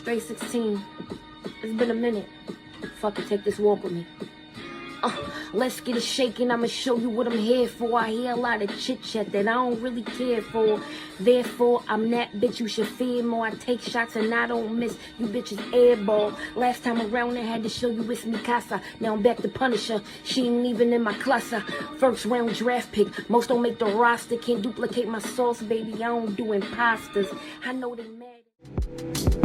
Straight 16. It's been a minute. Fucking take this walk with me. Let's get it shaking. I'ma show you what I'm here for. I hear a lot of chit chat that I don't really care for. Therefore, I'm that bitch you should fear more. I take shots and I don't miss. You bitches airball. Last time around I had to show you it's mi casa. Now I'm back to Punisher. She ain't even in my cluster. First round draft pick. Most don't make the roster. Can't duplicate my sauce, baby. I don't do imposters. I know they mad.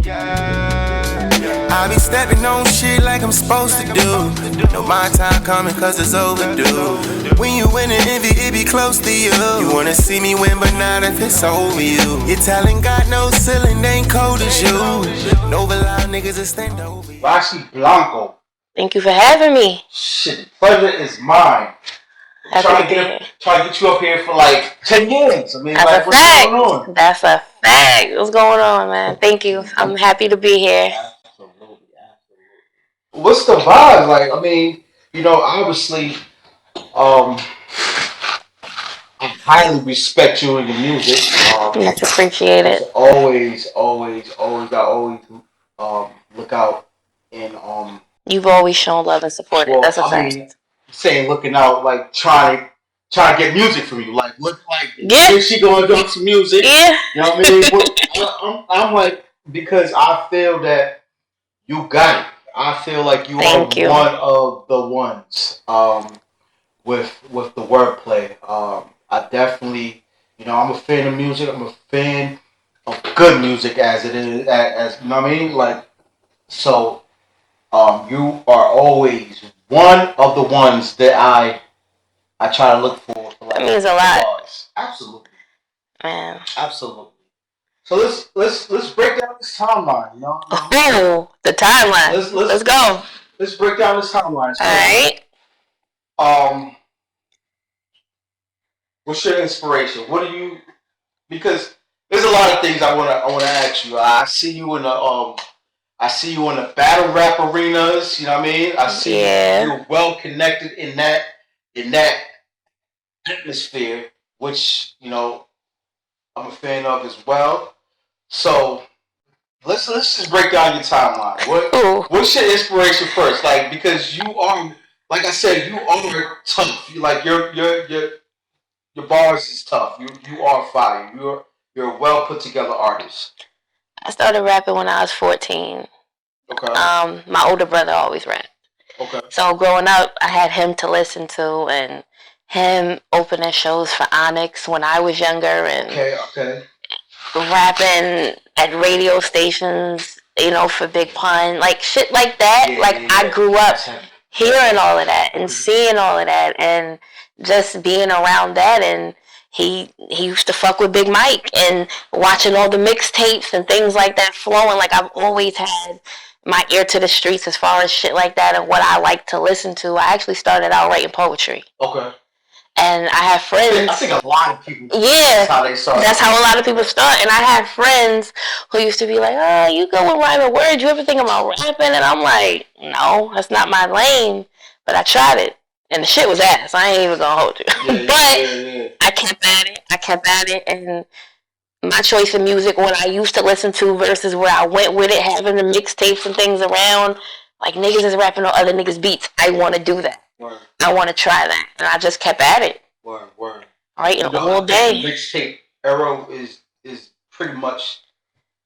I be stepping on shit like I'm supposed to do. No, my time coming cause it's overdue. When you win an envy, it be close to you. You wanna see me win, but not if it's over you. Your talent got no ceiling, they ain't cold as you. No loud niggas that stand over you. Rashi Blanco. Thank you for having me. Shit, the pleasure is mine. Trying to get you up here for like 10 years. I mean, that's like, a what's fact. going on? That's a fact. What's going on, man? Thank you. I'm happy to be here. Absolutely. What's the vibe? Like, I mean, obviously, I highly respect you and your music. Much appreciated. Always look out and You've always shown love and support. Well, that's a fact. mean, saying looking out, like trying to get music from you, like look like she going to do some music. Yeah. You know what I mean? I'm like, because I feel that you got it. I feel like you are one of the ones with the wordplay. I definitely, I'm a fan of music. I'm a fan of good music as it is, as you know what I mean? Like, so you are always one of the ones that I try to look for. Like, that means a lot. Bars. Absolutely, man. Absolutely. So let's break down this timeline. Oh, the timeline. Let's go. Let's break down this timeline. So, all right. What's your inspiration? What do you? Because there's a lot of things I wanna ask you. I see you in the battle rap arenas. You know what I mean? I see you're well connected in that atmosphere, which I'm a fan of as well. So let's just break down your timeline. What's your inspiration first? Like, because you are, like I said, you are tough. Your bars is tough. You are fire. You're a well put together artist. I started rapping when I was 14. Okay. My older brother always rapped. Okay. So growing up, I had him to listen to, and him opening shows for Onyx when I was younger, and okay. rapping at radio stations, for Big Pun, like shit like that. I grew up hearing all of that and seeing all of that, and just being around that. And he used to fuck with Big Mike and watching all the mixtapes and things like that flowing. Like, I've always had my ear to the streets as far as shit like that and what I like to listen to. I actually started out writing poetry. Okay. And I have friends. I think a lot of people. Yeah. That's how they start. That's how a lot of people start. And I had friends who used to be like, "Oh, you go with rhyming words. You ever think about rapping?" And I'm like, "No, that's not my lane." But I tried it, and the shit was ass. I ain't even gonna hold you. But I kept at it, and my choice of music, what I used to listen to versus where I went with it, having the mixtapes and things around, like niggas is rapping on other niggas' beats. I want to do that. Word. I want to try that, and I just kept at it. Word. Writing all day. The mixtape era is pretty much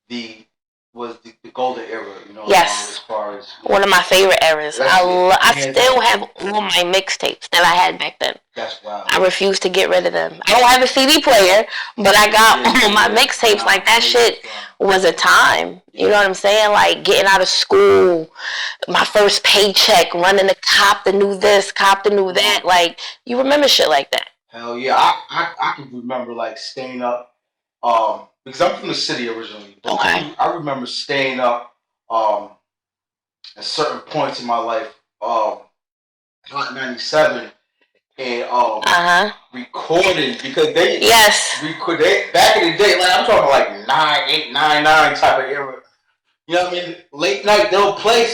the golden era. Yes. As far as one of my favorite eras. I still have all my mixtapes that I had back then. That's wild. I refuse to get rid of them. I don't have a CD player, but I got all my mixtapes. Like, that shit was a time. You know what I'm saying? Like, getting out of school, my first paycheck, running to cop the new this, cop the new that. Like, you remember shit like that. Hell yeah. I can remember, like, staying up, because I'm from the city originally. Okay. I remember staying up at certain points in my life, Hot 97, and recording, because they back in the day, like, I'm talking like 98, 99 type of era. You know what I mean? Late night, they'll play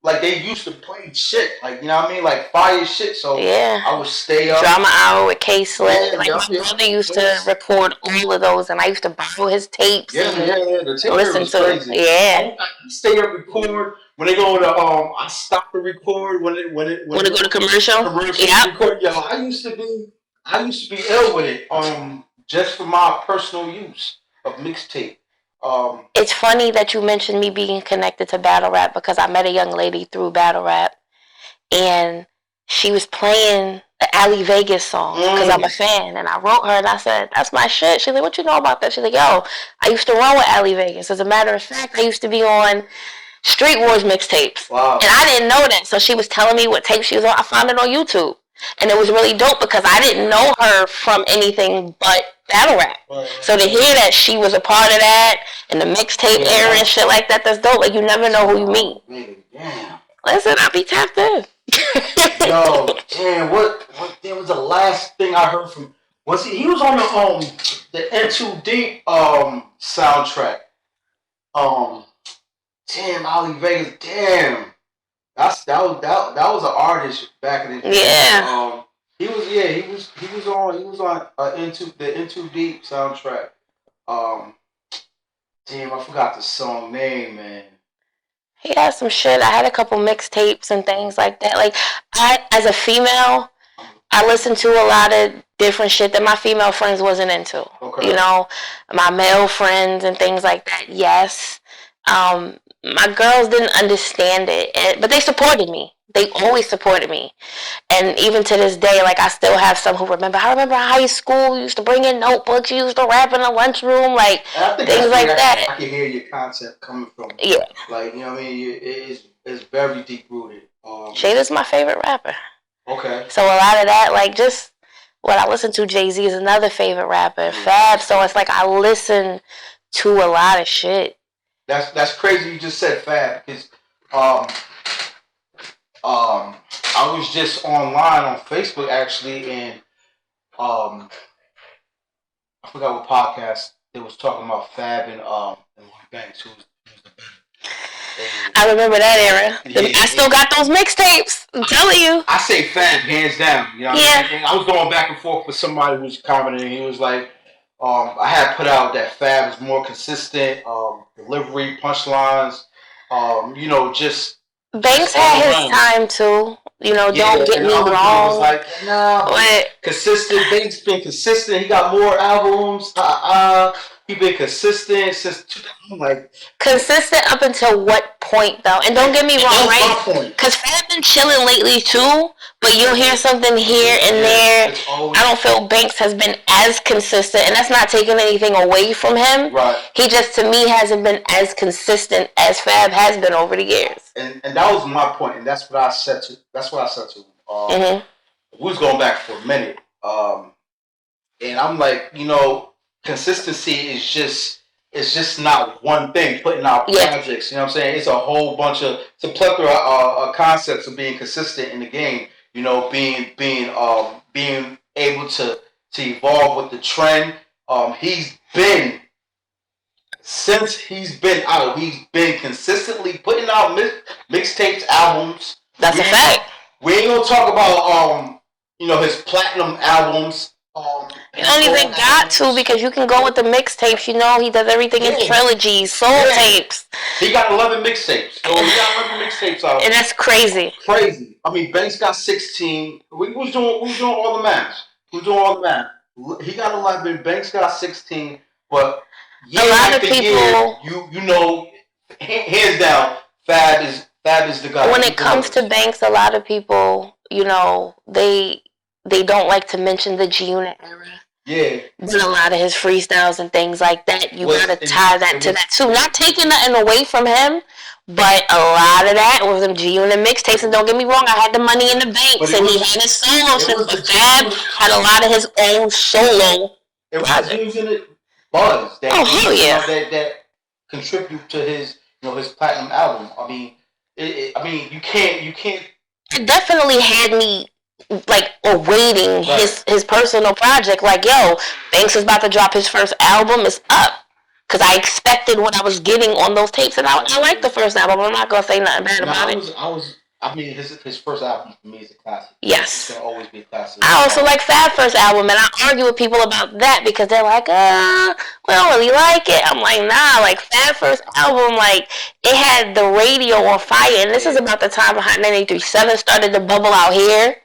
like they used to play shit, like you know what I mean, like fire shit. So I would stay up. Drama Hour with K Slick. Like my brother used to record all of those, and I used to borrow his tapes. The tape listen was to crazy. Yeah. I stay up record when they go to I stop to record when it go to commercial. Record. Yo, I used to be ill with it. Just for my personal use of mixtape. It's funny that you mentioned me being connected to battle rap because I met a young lady through battle rap, and she was playing the Ali Vegas song because I'm a fan, and I wrote her and I said, "That's my shit." She's like, "What you know about that?" She's like, "Yo, I used to run with Ali Vegas. As a matter of fact, I used to be on Street Wars mixtapes, and I didn't know that." So she was telling me what tape she was on. I found it on YouTube. And it was really dope because I didn't know her from anything but battle rap. So to hear that she was a part of that and the mixtape era and shit like that, that's dope. Like you never know who you meet. Damn. Listen, I be tapped in. Yo, damn, what was the last thing I heard from? Was he was on the In Too Deep soundtrack. Damn, Ali Vegas, damn. That was an artist back in the day. Yeah. He was on the In Too Deep soundtrack. Damn, I forgot the song name, man. He had some shit. I had a couple mixtapes and things like that. Like as a female, I listened to a lot of different shit that my female friends wasn't into. Okay. You know, my male friends and things like that. Yes. My girls didn't understand it, but they supported me. They always supported me. And even to this day, like, I still have some who remember. I remember high school, you used to bring in notebooks, you used to rap in the lunchroom, like, things like that. I can hear your concept coming from. Yeah. Like, you know what I mean? It's very deep-rooted. Jada's my favorite rapper. Okay. So a lot of that, like, just what I listen to, Jay-Z is another favorite rapper. Fab, so it's like I listen to a lot of shit. That's crazy. You just said Fab because I was just online on Facebook actually, and I forgot what podcast they was talking about Fab and Lloyd Banks, who was the better. I remember that era. Yeah, I still got those mixtapes. I'm telling you. I say Fab hands down. You know what I mean? I was going back and forth with somebody who was commenting. He was like, I had put out that Fab is more consistent, delivery, punchlines, you know, just... Banks had his time too. You know, don't get me wrong. Was like, nah, but consistent. Banks been consistent. He got more albums. He been consistent since 2000. Like consistent up until what point though? And don't get me wrong, right? Because Fab been chilling lately too. But you'll hear something here and there. I don't feel Banks has been as consistent, and that's not taking anything away from him. Right. He just, to me, hasn't been as consistent as Fab has been over the years. And that was my point, and that's what I said to. We was going back for a minute, and I'm like, you know, consistency is just not one thing. Putting out projects, you know what I'm saying? It's a whole bunch of, it's a plethora of concepts of being consistent in the game. You know, being able to evolve with the trend. Since he's been out, he's been consistently putting out mixtapes, albums. That's a fact. We ain't gonna talk about you know, his platinum albums. You don't even got to, because you can go with the mixtapes. You know, he does everything in trilogies, soul tapes. He got 11 mixtapes. So he got 11 mixtapes out. And that's crazy. Crazy. I mean, Banks got 16. We was doing all the math. He got 11. Banks got 16. But a lot of people, you know, hands down, Fab is the guy. When it comes to Banks, a lot of people, you know, they don't like to mention the G-Unit era. Yeah. But a lot of his freestyles and things like that, you gotta tie that to that too. Not taking nothing away from him, but a lot of that was them G-Unit mixtapes. And don't get me wrong, I had the Money in the Banks, and he had his solo shit, but Fab had a lot of his own solo. It was using buzz. Hell yeah. That contribute to his, you know, his platinum album. I mean, you can't. It definitely had me like awaiting his personal project. Like, yo, Banks is about to drop his first album. It's up. Because I expected what I was getting on those tapes, and I like the first album. I'm not gonna say nothing bad about it. I mean, his first album for me is a classic. Yes. It's gonna always be a classic. I also like Fab first album, and I argue with people about that because they're like, we don't really like it. I'm like, nah, like Fab first album, like it had the radio on fire, and this is about the time Hot 93.7 started to bubble out here,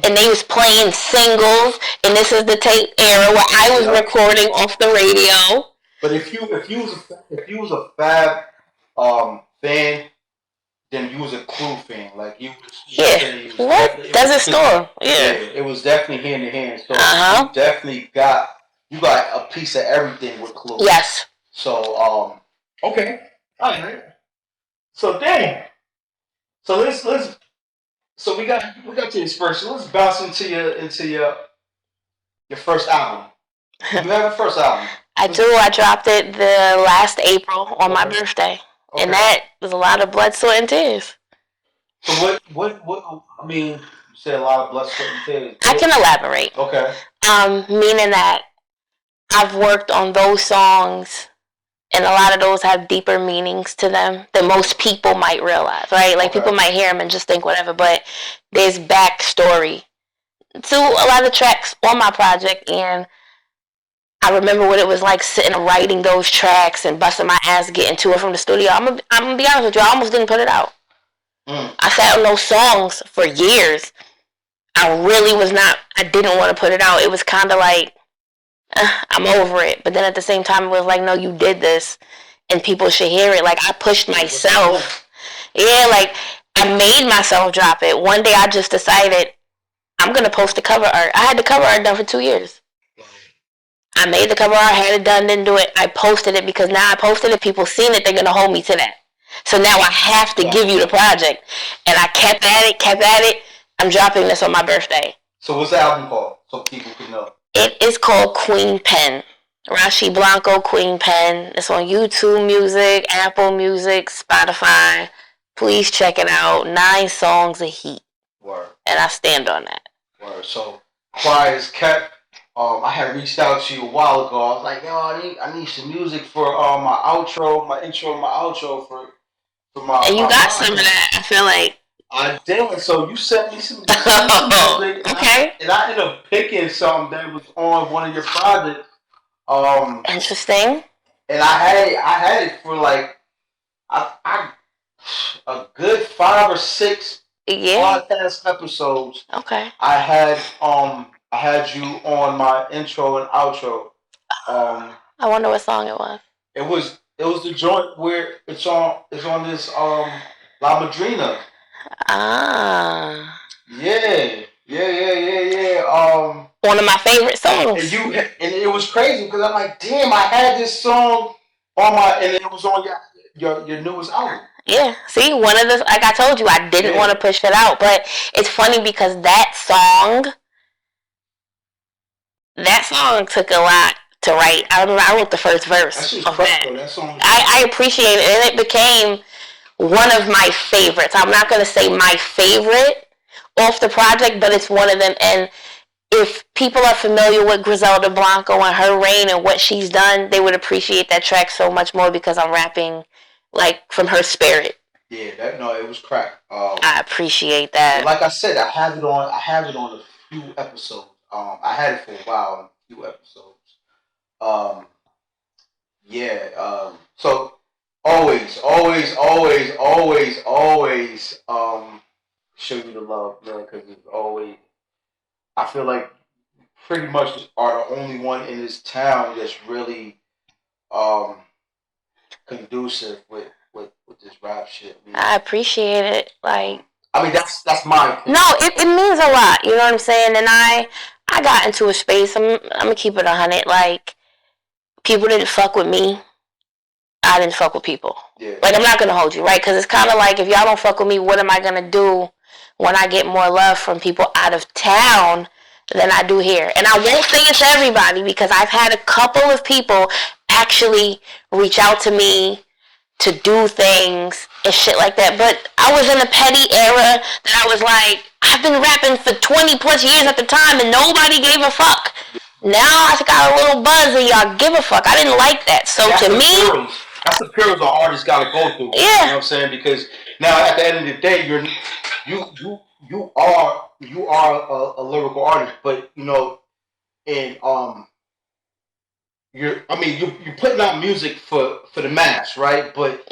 and they was playing singles, and this is the tape era where I was recording off the radio. But if you was a Fab fan, then you was a Clue fan. Like you was, what? Desert Storm. Yeah, it was definitely hand in hand. So you definitely got a piece of everything with Clue. Yes. So okay, all right. So dang. So let's so we got to your first. So let's bounce into your first album. You have a first album. I do. I dropped it the last April on my birthday. Okay. And that was a lot of blood, sweat, and tears. So what? I mean, you said a lot of blood, sweat, and tears. I can elaborate. Okay. Meaning that I've worked on those songs, and a lot of those have deeper meanings to them than most people might realize, right? Like people might hear them and just think whatever, but there's backstory to a lot of tracks on my project, and I remember what it was like sitting and writing those tracks and busting my ass getting to it from the studio. I'm gonna be honest with you, I almost didn't put it out. I sat on those songs for years. I didn't want to put it out. It was kind of like, I'm over it. But then at the same time, it was like, no, you did this and people should hear it. Like, I pushed myself. Yeah, like, I made myself drop it. One day I just decided I'm going to post the cover art. I had the cover art done for 2 years. I made the cover art, had it done, didn't do it. I posted it because now I posted it, people seen it, they're going to hold me to that. So now I have to give you the project. And I kept at it. I'm dropping this on my birthday. So what's the album called so people can know? It is called Queen Pen. Rashi Blanco, Queen Pen. It's on YouTube Music, Apple Music, Spotify. Please check it out. 9 songs of heat. Word. And I stand on that. Word. So quiet is kept. I had reached out to you a while ago. I was like, yo, I need some music for my outro, my intro, my outro for my. And you got some of that. I feel like. I did. So you sent me some music. Okay. And I ended up picking something that was on one of your projects. Interesting. And I had it for like a good 5 or 6 podcast episodes. Okay. I had you on my intro and outro. I wonder what song it was. It was the joint where it's on this La Madrina. Ah. Yeah. One of my favorite songs. And it was crazy because I'm like, damn, I had this song on and it was on your newest album. Yeah, see, one of the, like I told you, I didn't want to push it out, but it's funny because that song took a lot to write. I remember I wrote the first verse of that. I appreciate it, and it became one of my favorites. I'm not going to say my favorite off the project, but it's one of them. And if people are familiar with Griselda Blanco and her reign and what she's done, they would appreciate that track so much more because I'm rapping like from her spirit. Yeah, it was crack. I appreciate that. Like I said, I have it on a few episodes. I had it for a while on a few episodes. So always show you the love, man, because it's always. I feel like pretty much are the only one in this town that's really conducive with this rap shit. I appreciate it. Like, I mean, that's my opinion. No, it means a lot. You know what I'm saying? And I got into a space. I'm gonna keep it 100. Like, people didn't fuck with me. I didn't fuck with people. Yeah. Like, I'm not gonna hold you, right? Because it's kind of like, if y'all don't fuck with me, what am I gonna do when I get more love from people out of town than I do here? And I won't say it's everybody, because I've had a couple of people actually reach out to me to do things and shit like that. But I was in a petty era that I was like, I've been rapping for 20 plus years at the time and nobody gave a fuck. Now I got a little buzz and y'all give a fuck. I didn't like that. So to me, that's the perils an artist got to go through. Yeah. You know what I'm saying? Because now at the end of the day, you are a lyrical artist, but you know, and you're putting out music for the mass, right? But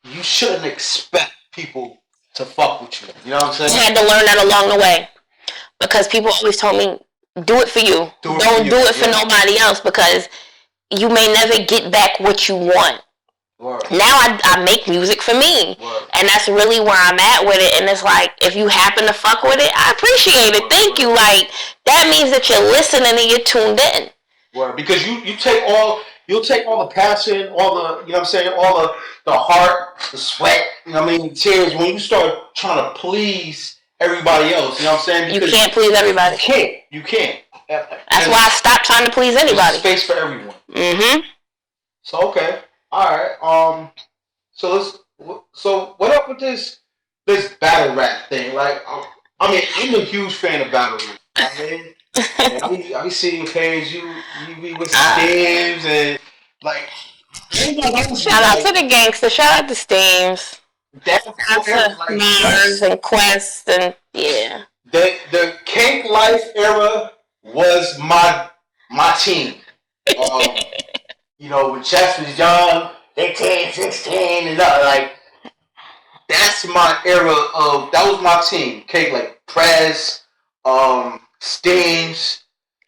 you shouldn't expect people to fuck with you. You know what I'm saying? I had to learn that along the way. Because people always told me, do it for you. Don't do it for nobody else, because you may never get back what you want. Word. Now I make music for me. Word. And that's really where I'm at with it. And it's like, if you happen to fuck with it, I appreciate it. Thank you. Like, that means that you're listening and you're tuned in. Word. Because you'll take all the passion, all the, you know what I'm saying, all the heart, the sweat, you know what I mean, tears, when you start trying to please everybody else, you know what I'm saying? Because you can't please everybody. You can't. That's why I stopped trying to please anybody. There's space for everyone. Mm-hmm. So, okay. Alright. So what up with this battle rap thing? Like, I'm a huge fan of battle rap. I be seeing your page, you be with Steams and like. Shout out to the gangster. Shout out to Steams. Shout out to Mars and Quest and yeah. The Cake Life era was my team. You know, when Chess was young, 18, 16, and like that's my era of, that was my team. Cake like Prez, Steams.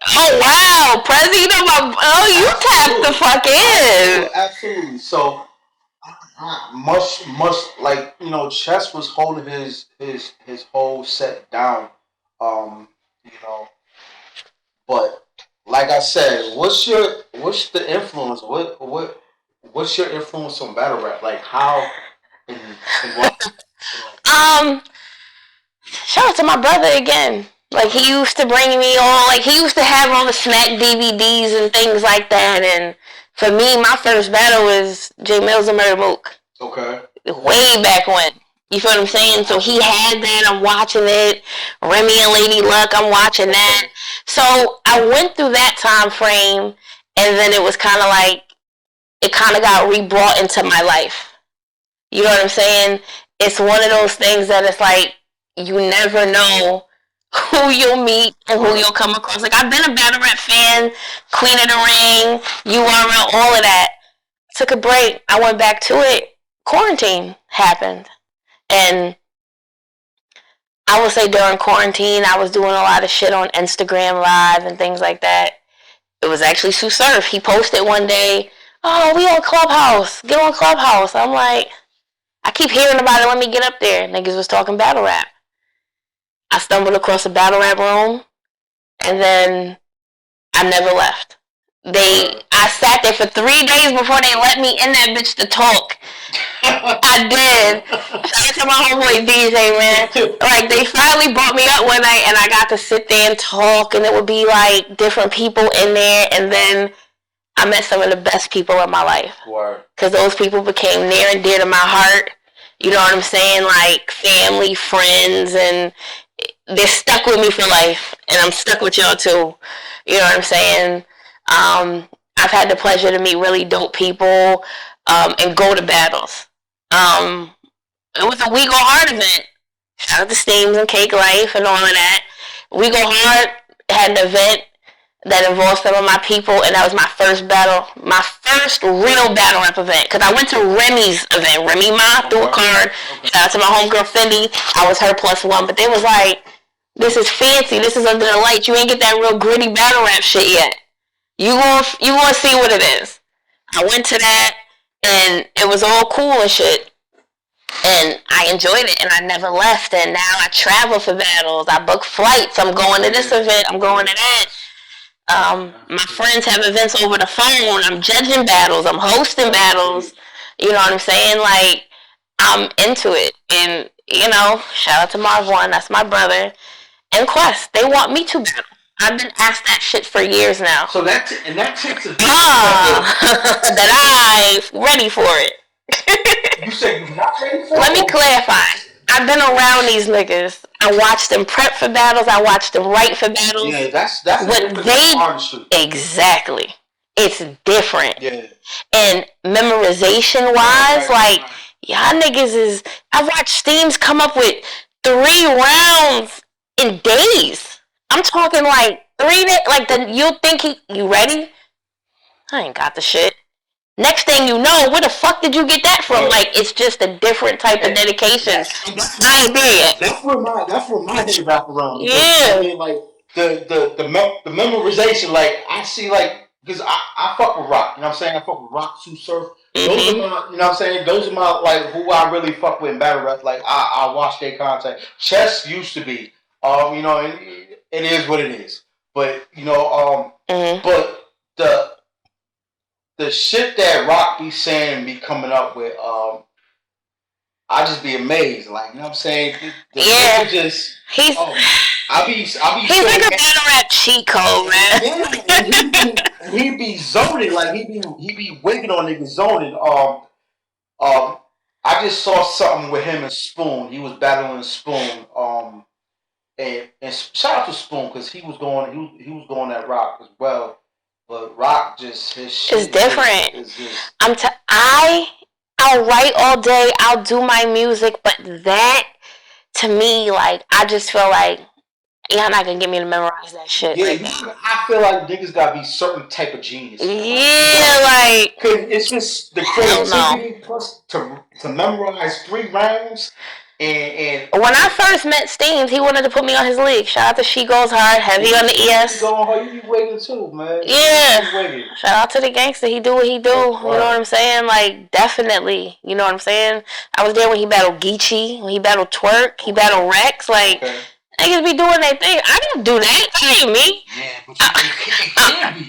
Oh wow, Prez, you tapped the fuck in. Absolutely. So much like, you know, Chess was holding his whole set down. You know, but like I said, what's the influence? What's your influence on battle rap? Like how and what? Shout out to my brother again. Like, he used to bring me on, like, he used to have all the Smack DVDs and things like that, and for me, my first battle was J Mills and Murder Mook. Okay. Way back when. You feel what I'm saying? So he had that, I'm watching it. Remy and Lady Luck, I'm watching that. So I went through that time frame, and then it was kind of like, it kind of got re-brought into my life. You know what I'm saying? It's one of those things that it's like, you never know who you'll meet and who you'll come across. Like, I've been a battle rap fan, Queen of the Ring, URL, all of that. Took a break. I went back to it. Quarantine happened. And I would say during quarantine, I was doing a lot of shit on Instagram Live and things like that. It was actually Sue Surf. He posted one day, oh, we on Clubhouse. Get on Clubhouse. I'm like, I keep hearing about it. Let me get up there. Niggas was talking battle rap. I stumbled across a battle rap room, and then I never left. I sat there for 3 days before they let me in that bitch to talk. I did. Shout out to my homeboy DJ, man. Like, they finally brought me up one night, and I got to sit there and talk, and it would be like different people in there, and then I met some of the best people in my life. Because those people became near and dear to my heart. You know what I'm saying? Like, family, friends, and they're stuck with me for life, and I'm stuck with y'all too. You know what I'm saying? I've had the pleasure to meet really dope people and go to battles. It was a We Go Hard event. Shout out to Steams and Cake Life and all of that. We Go Hard had an event that involved some of my people, and that was my first battle, my first real battle rap event. Because I went to Remy's event. Remy Ma threw a card. Shout out to my homegirl Fendi. I was her +1, but they was like, this is fancy. This is under the lights. You ain't get that real gritty battle rap shit yet. You gonna see what it is. I went to that, and it was all cool and shit. And I enjoyed it, and I never left. And now I travel for battles. I book flights. I'm going to this event. I'm going to that. My friends have events over the phone. I'm judging battles. I'm hosting battles. You know what I'm saying? Like, I'm into it. And, you know, shout out to Marv One. That's my brother. And Quest. They want me to battle. I've been asked that shit for years now. So that takes a that I'm ready for it. You said you're not ready for it? Let me clarify. I've been around these niggas. I watched them prep for battles. I watched them write for battles. Yeah, that's what they artistry. Exactly. It's different. Yeah. And memorization wise, like y'all niggas is. I watched Steams come up with 3 rounds in days. I'm talking like 3 days. Like you'll think you ready? I ain't got the shit. Next thing you know, where the fuck did you get that from? Like, it's just a different type of dedication. I ain't there yet. That's where my head wrap around. Yeah. I mean, like the memorization. Like I see, like because I fuck with rock. You know what I'm saying? I fuck with rock, Sue Surf. Those are my, you know what I'm saying? Those are my like who I really fuck with in battle rap. Like I watch their content. Chess used to be, you know, it is what it is. But you know, but the shit that Rock be saying, be coming up with, I just be amazed. Like, you know what I'm saying? Yeah. Just, he's he's like a battle rap cheat code, man. Yeah, he be zoning. Like, he be wigging on niggas zoning. I just saw something with him and Spoon. He was battling Spoon. And shout out to Spoon, because he was going at Rock as well. But Rock just his shit is different. Is just, I'll write all day. I'll do my music, but that to me, like, I just feel like y'all not gonna get me to memorize that shit. Yeah, like I feel like niggas gotta be certain type of genius. Yeah, like, cause it's just the creativity plus to memorize 3 rounds. And when I first met Steams, he wanted to put me on his league. Shout out to She Goes Hard, heavy on the ES. You be waiting too, man. Yeah. Shout out to the gangster. He do what he do. Right. You know what I'm saying? Like, definitely. You know what I'm saying? I was there when he battled Geechee, when he battled Twerk, he battled Rex. Like, niggas be doing their thing. I didn't do that. That ain't me. Yeah, but you can't be.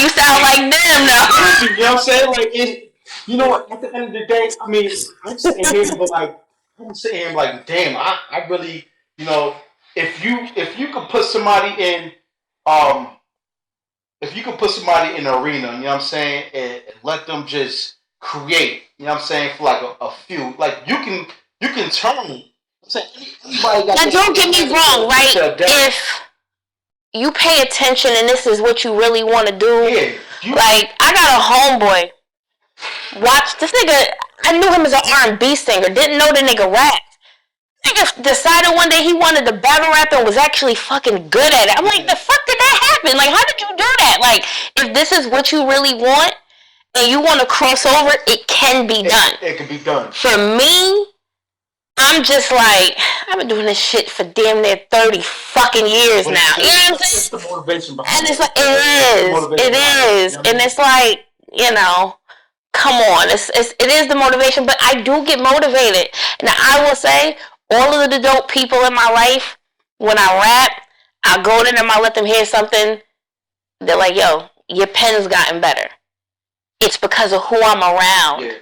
You sound like them, though. You know what I'm saying? Like, you know, at the end of the day, I mean, I'm sitting here, but like, I'm sitting here like, damn, I really, you know, if you could put somebody in, if you could put somebody in an arena, you know what I'm saying, and let them just create, you know what I'm saying, for like a few, like you can turn. I'm saying anybody got. Now don't get me wrong, right? If you pay attention and this is what you really want to do, like I got a homeboy. Watch this nigga. I knew him as an R&B singer. Didn't know the nigga rap. Nigga decided one day he wanted to battle rap and was actually fucking good at it. I'm like, the fuck did that happen? Like, how did you do that? Like, if this is what you really want and you want to cross over, it can be done. It can be done. For me, I'm just like, I've been doing this shit for damn near 30 fucking years now. You know what I'm saying? It's the motivation behind it. And it's like, it is. And it's like, you know, come on, it is the motivation, but I do get motivated. Now, I will say, all of the dope people in my life, when I rap, I go to them, I let them hear something, they're like, yo, your pen's gotten better. It's because of who I'm around. Yeah.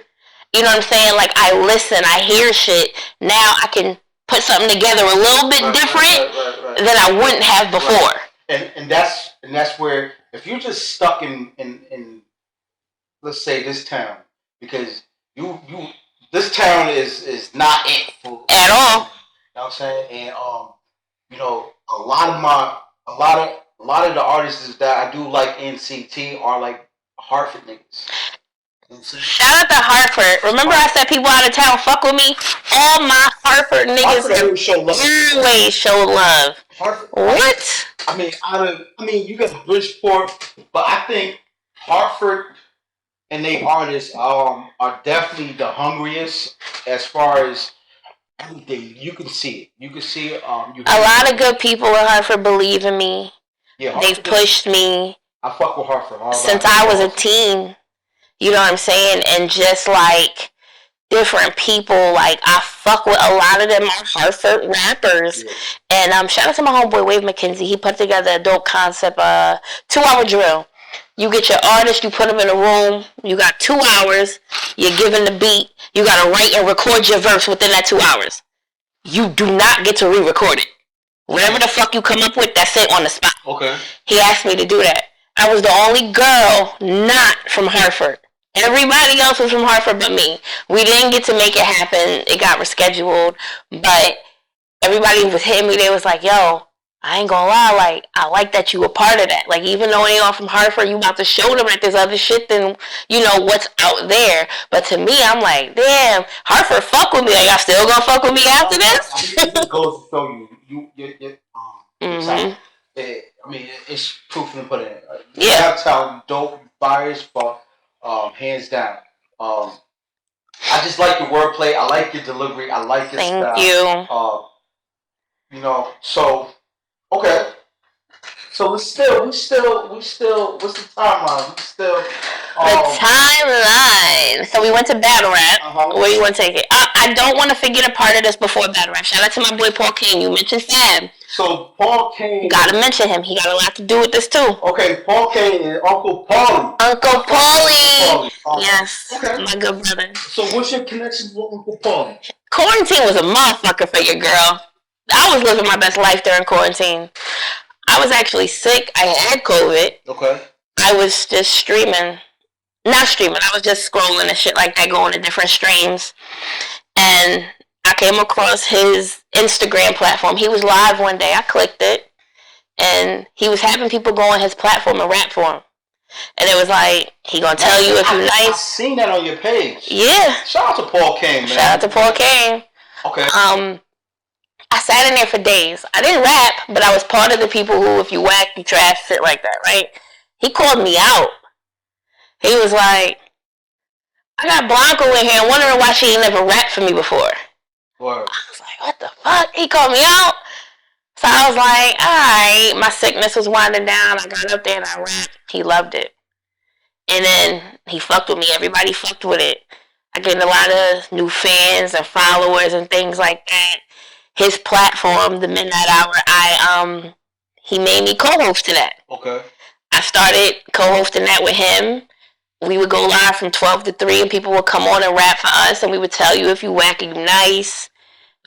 You know what I'm saying? Like, I listen, I hear shit. Now I can put something together a little bit different than I wouldn't have before. Right. And that's where, if you're just stuck in let's say this town, because you this town is not it for at all. You know what I'm saying? And you know, a lot of the artists that I do like NCT are like Hartford niggas. Shout out to Hartford. Remember I said people out of town fuck with me? All my Hartford niggas always show love. Hartford, what? I mean, you got Bridgeport, but I think Hartford and they artists are definitely the hungriest as far as everything. You can see it. You can see it. A lot of good people in Hartford believe in me. Yeah, they've pushed me. I fuck with Hartford since I was a teen. You know what I'm saying? And just like different people, like I fuck with a lot of them are Hartford rappers. Yeah. And shout out to my homeboy Wave McKenzie. He put together a dope concept, 2-hour drill. You get your artist, you put them in a room, you got 2 hours, you're given the beat, you gotta write and record your verse within that 2 hours. You do not get to re-record it. Whatever the fuck you come up with, that's it on the spot. Okay. He asked me to do that. I was the only girl not from Hartford Everybody else was from Hartford but me. We didn't get to make it happen. It got rescheduled. But everybody was hitting me. They was like, yo, I ain't gonna lie. Like, I like that you were part of that. Like, even though they all from Hartford, you about to show them that there's other shit than, what's out there. But to me, I'm like, damn, Hartford fuck with me. Like, y'all still gonna fuck with me after this? It goes to show you, it's proof in the pudding. Yeah. That's how dope fires, but hands down. I just like your wordplay. I like your delivery. I like your style. Thank you. So okay. So we still. What's the timeline? The timeline. So we went to Battle Rap. Where do you want to take it? I don't want to forget a part of this before Battle Rap. Shout out to my boy Paul King. You mentioned Fab. So Paul Kane. Gotta mention him. He got a lot to do with this too. Okay, Paul Kane and Uncle Paulie. Uncle Paulie. Yes, okay. My good brother. So what's your connection with Uncle Paulie? Quarantine was a motherfucker for your girl. I was living my best life during quarantine. I was actually sick. I had COVID. Okay. I was just streaming. Not streaming. I was just scrolling and shit like that, going to different streams. And I came across his Instagram platform. He was live one day. I clicked it. And he was having people go on his platform and rap for him. And it was like, he gonna tell you if you nice. I've seen that on your page. Yeah. Shout out to Paul Kane, man. Shout out to Paul Kane. Okay. I sat in there for days. I didn't rap, but I was part of the people who, if you whack, you trash, shit like that, right? He called me out. He was like, I got Blanco in here. I'm wondering why she ain't never rapped for me before. Word. I was like, what the fuck? He called me out. So I was like, alright. My sickness was winding down. I got up there and I rapped. He loved it. And then he fucked with me. Everybody fucked with it. I gained a lot of new fans and followers and things like that. His platform, the Midnight Hour, he made me co-host to that. Okay. I started co-hosting that with him. We would go live from 12 to 3 and people would come on and rap for us and we would tell you if you whack, you nice.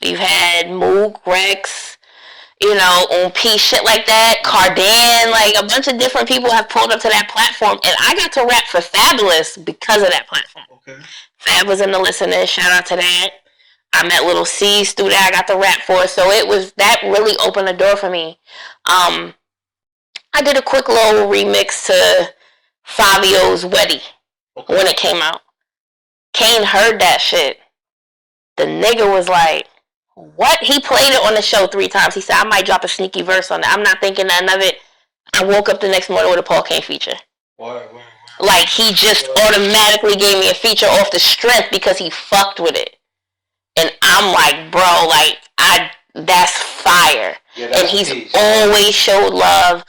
We've had Moog, Rex, on P, shit like that. Cardan, like a bunch of different people have pulled up to that platform and I got to rap for Fabulous because of that platform. Okay. Fab was in the listeners, shout out to that. I met Little C's through that. I got the rap for it. So that really opened the door for me. I did a quick little remix to Fabio's Wedding when it came out. Kane heard that shit. The nigga was like, what? He played it on the show 3 times. He said, I might drop a sneaky verse on it. I'm not thinking nothing of it. I woke up the next morning with a Paul Kane feature. Word. Like, he just automatically gave me a feature off the strength because he fucked with it. And I'm like, bro, like, that's fire. Yeah, that's and he's always showed love,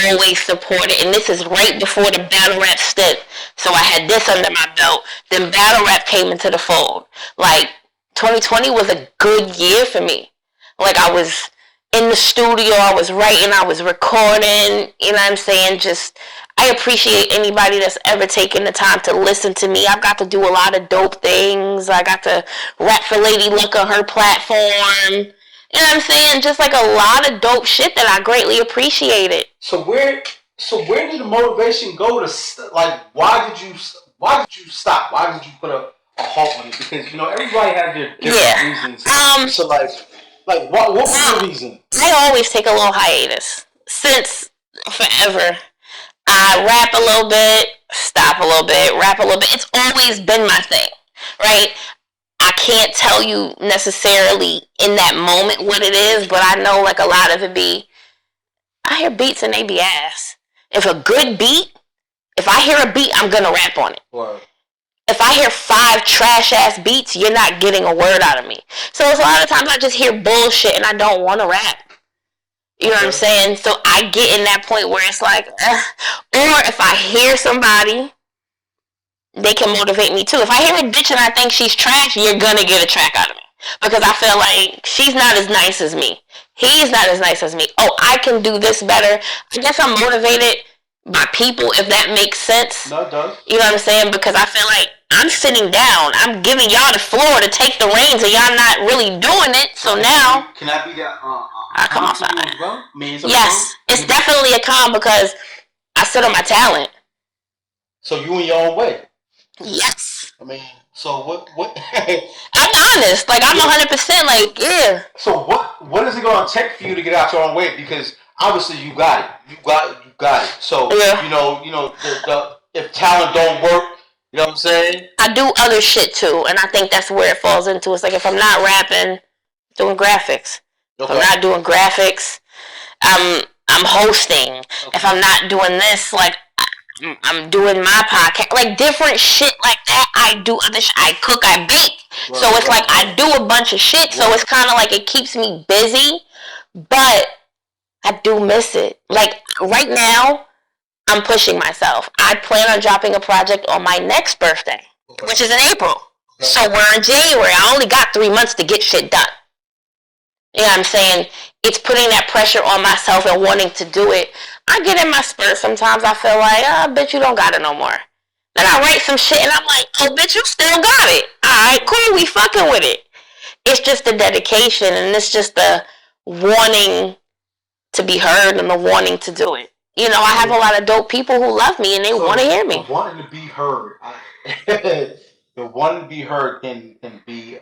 always supported. And this is right before the battle rap stint. So I had this under my belt. Then battle rap came into the fold. Like, 2020 was a good year for me. Like, I was in the studio, I was writing, I was recording, you know what I'm saying? Just, I appreciate anybody that's ever taken the time to listen to me. I've got to do a lot of dope things. I got to rap for Lady Luck on her platform. You know what I'm saying? Just like a lot of dope shit that I greatly appreciated. So where did the motivation go to, like, why did you stop? Why did you put a halt on it? Because, everybody has their different reasons. So, like, what was the reason? I always take a little hiatus. Since forever. I rap a little bit, stop a little bit, rap a little bit. It's always been my thing, right? I can't tell you necessarily in that moment what it is, but I know like a lot of it be, I hear beats and they be ass. If a good beat, if I hear a beat, I'm gonna rap on it. Word. If I hear 5 trash ass beats, you're not getting a word out of me. So it's a lot of times I just hear bullshit and I don't want to rap. You know what I'm saying? So I get in that point where it's like, or if I hear somebody, they can motivate me too. If I hear a bitch and I think she's trash, you're gonna get a track out of me. Because I feel like she's not as nice as me. He's not as nice as me. Oh, I can do this better. I guess I'm motivated by people, if that makes sense. No, it does. You know what I'm saying? Because I feel like I'm sitting down. I'm giving y'all the floor to take the reins and y'all not really doing it. So now... Can I be that... come on, well? Yes, it's definitely a con because I sit on my talent. So you in your own way. Yes. I mean, so what? I'm honest. Like, I'm 100% like, yeah. So what is it going to take for you to get out your own way? Because obviously you got it. You got it. So, Yeah. the if talent don't work, you know what I'm saying? I do other shit too, and I think that's where it falls into. It's like if I'm not rapping, doing graphics. Okay. If I'm not doing graphics, I'm hosting. Okay. If I'm not doing this, like I'm doing my podcast, like different shit like that. I do other shit. I cook, I bake. Right, so it's like I do a bunch of shit. Right. So it's kind of like it keeps me busy, but I do miss it. Like right now, I'm pushing myself. I plan on dropping a project on my next birthday, okay, which is in April. Okay. So we're in January. I only got 3 months to get shit done. You know what I'm saying? It's putting that pressure on myself and wanting to do it. I get in my spurt sometimes. I feel like, oh, bitch, you don't got it no more. Then I write some shit and I'm like, oh, bitch, you still got it. All right, cool, we fucking with it. It's just the dedication and it's just the wanting to be heard and the wanting to do it. You know, I have a lot of dope people who love me and they want to hear me. The wanting to be heard, the wanting to be heard can be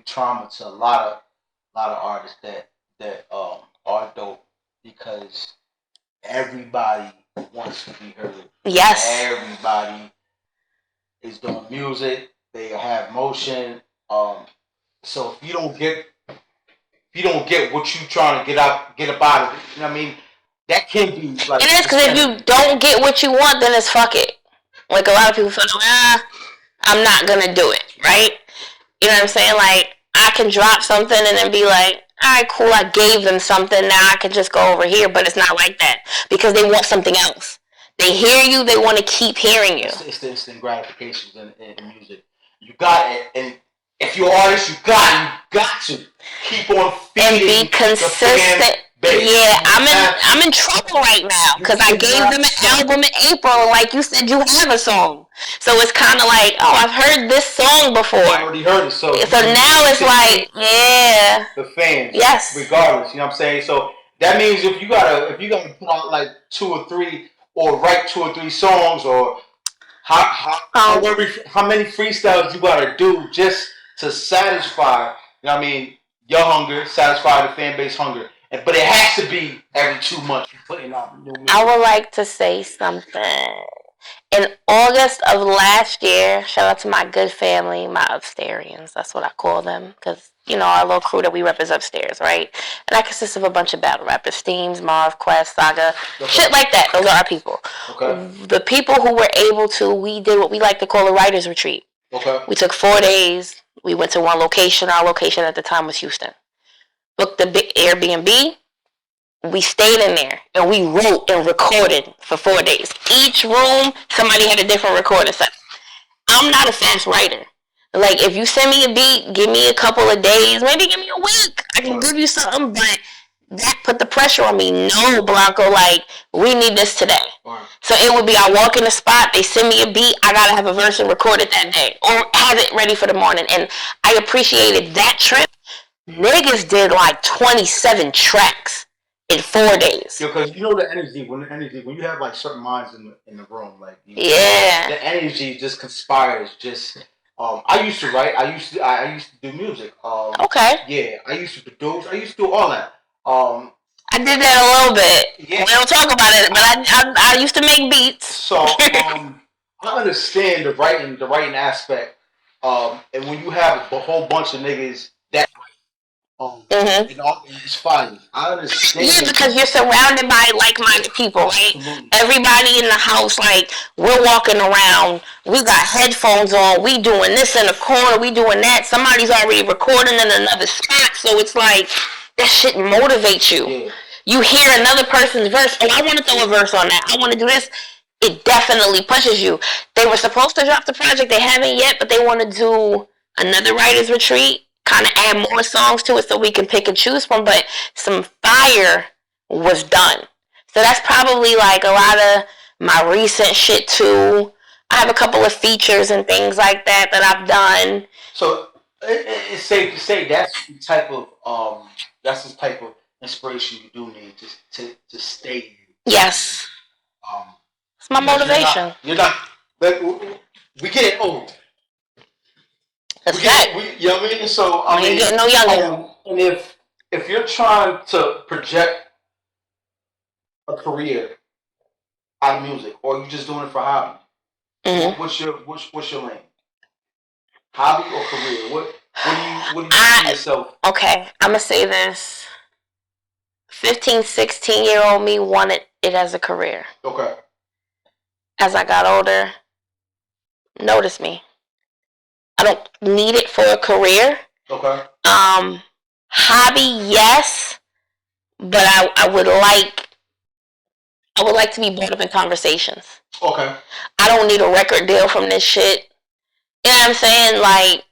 trauma to a lot of artists that are dope because everybody wants to be heard. Yes. Everybody is doing music. They have motion. So if you don't get what you trying to get up out of it, you know what I mean? That can be like. It is because if you don't get what you want, then it's fuck it. Like a lot of people feel like, I'm not gonna do it, right? You know what I'm saying? Like I can drop something and then be like, all right, cool, I gave them something. Now I can just go over here, but it's not like that because they want something else. They hear you, they want to keep hearing you. It's the instant gratifications in music. You got it, and if you're an artist, you got to keep on feeding and be consistent. Yeah, I'm in trouble right now because I gave them an album in April, and like you said, you have a song. So it's kind of like, oh, I've heard this song before. I already heard it. So now it's like, yeah, the fans, yes, regardless. You know what I'm saying? So that means if you gotta put out like 2 or 3 or write 2 or 3 songs or how many freestyles you gotta do just to satisfy, you know what I mean, your hunger, satisfy the fan base hunger. But it has to be every 2 months you're putting out new music. I would like to say something. In August of last year, shout out to my good family, my upstairs. That's what I call them. Because, you know, our little crew that we rep is upstairs, right? And that consists of a bunch of battle rappers. Steams, Marv, Quest, Saga, shit like that. Those are our people. Okay. The people who were able to, we did what we like to call a writer's retreat. Okay. We took 4 days. We went to one location. Our location at the time was Houston. Booked the big Airbnb. We stayed in there and we wrote and recorded for 4 days. Each room, somebody had a different recording set. I'm not a fast writer. Like, if you send me a beat, give me a couple of days, maybe give me a week. I can give you something, but that put the pressure on me. No, Blanco, like, we need this today. So it would be, I walk in the spot, they send me a beat, I gotta have a verse and record it that day. Or have it ready for the morning. And I appreciated that trip. Niggas did like 27 tracks in 4 days. Yeah, because you know the energy when you have like certain minds in the room, like the energy just conspires. Just I used to write. I used to do music. Okay. Yeah, I used to produce. I used to do all that. I did that a little bit. Yeah. We don't talk about it, but I used to make beats. So I understand the writing aspect. And when you have a whole bunch of niggas that. It's fine. I understand. Yeah, because you're surrounded by like-minded people, right? Absolutely. Everybody in the house, like, we're walking around, we got headphones on, we doing this in the corner, we doing that. Somebody's already recording in another spot, so it's like, that shit motivates you. Yeah. You hear another person's verse, oh, I want to throw a verse on that, I want to do this. It definitely pushes you. They were supposed to drop the project, they haven't yet, but they want to do another writer's retreat. Kind of add more songs to it so we can pick and choose from, but some fire was done. So that's probably like a lot of my recent shit too. I have a couple of features and things like that I've done. So it's safe to say that's the type of inspiration you do need to stay. Yes. It's my motivation. You're not. But We getting old. That's right. You know what I mean? So I ain't getting no younger. And if you're trying to project a career out of music, or you just doing it for hobby, what's your lane? Hobby or career? What do you see yourself? Okay, I'm gonna say this. 15, 16-year-old me wanted it as a career. Okay. As I got older, notice me. I don't need it for a career. Okay. Hobby, yes, but I would like to be brought up in conversations. Okay. I don't need a record deal from this shit. You know what I'm saying? Like,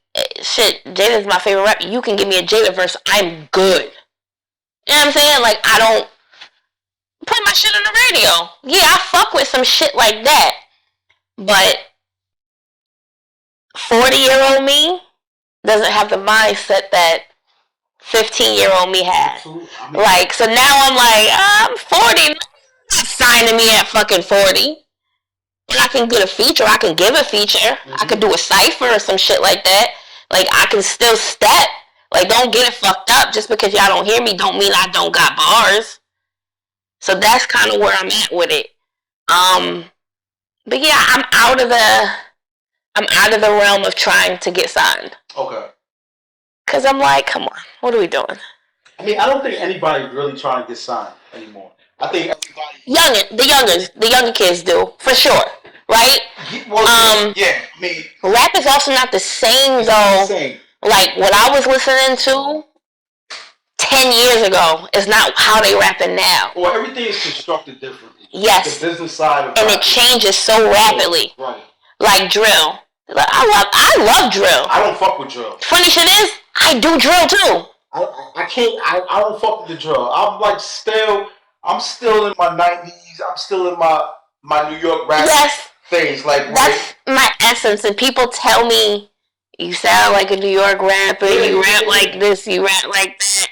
shit, Jada's my favorite rapper. You can give me a Jada verse, I'm good. You know what I'm saying? Like, I don't put my shit on the radio. Yeah, I fuck with some shit like that. But 40-year-old me doesn't have the mindset that 15-year-old me had. Like, so now I'm like, I'm 40. Not signing me at fucking 40. But I can get a feature. I can give a feature. I could do a cipher or some shit like that. Like, I can still step. Like, don't get it fucked up. Just because y'all don't hear me don't mean I don't got bars. So that's kind of where I'm at with it. But yeah, I'm out of the realm of trying to get signed. Okay. Cause I'm like, come on, what are we doing? I mean, I don't think anybody's really trying to get signed anymore. I think everybody. The younger kids do for sure, right? Well, yeah. I mean, rap is also not the same though. Like what I was listening to 10 years ago is not how they rapping now. Well, everything is constructed differently. Yes. The business side of and it changes so rapidly. Right. Like drill. I love drill. I don't fuck with drill. Funny shit is, I do drill too. I don't fuck with the drill. I'm still in my 90s. I'm still in my New York rap phase. Like that's my essence. And people tell me, you sound like a New York rapper. You rap like this. You rap like that.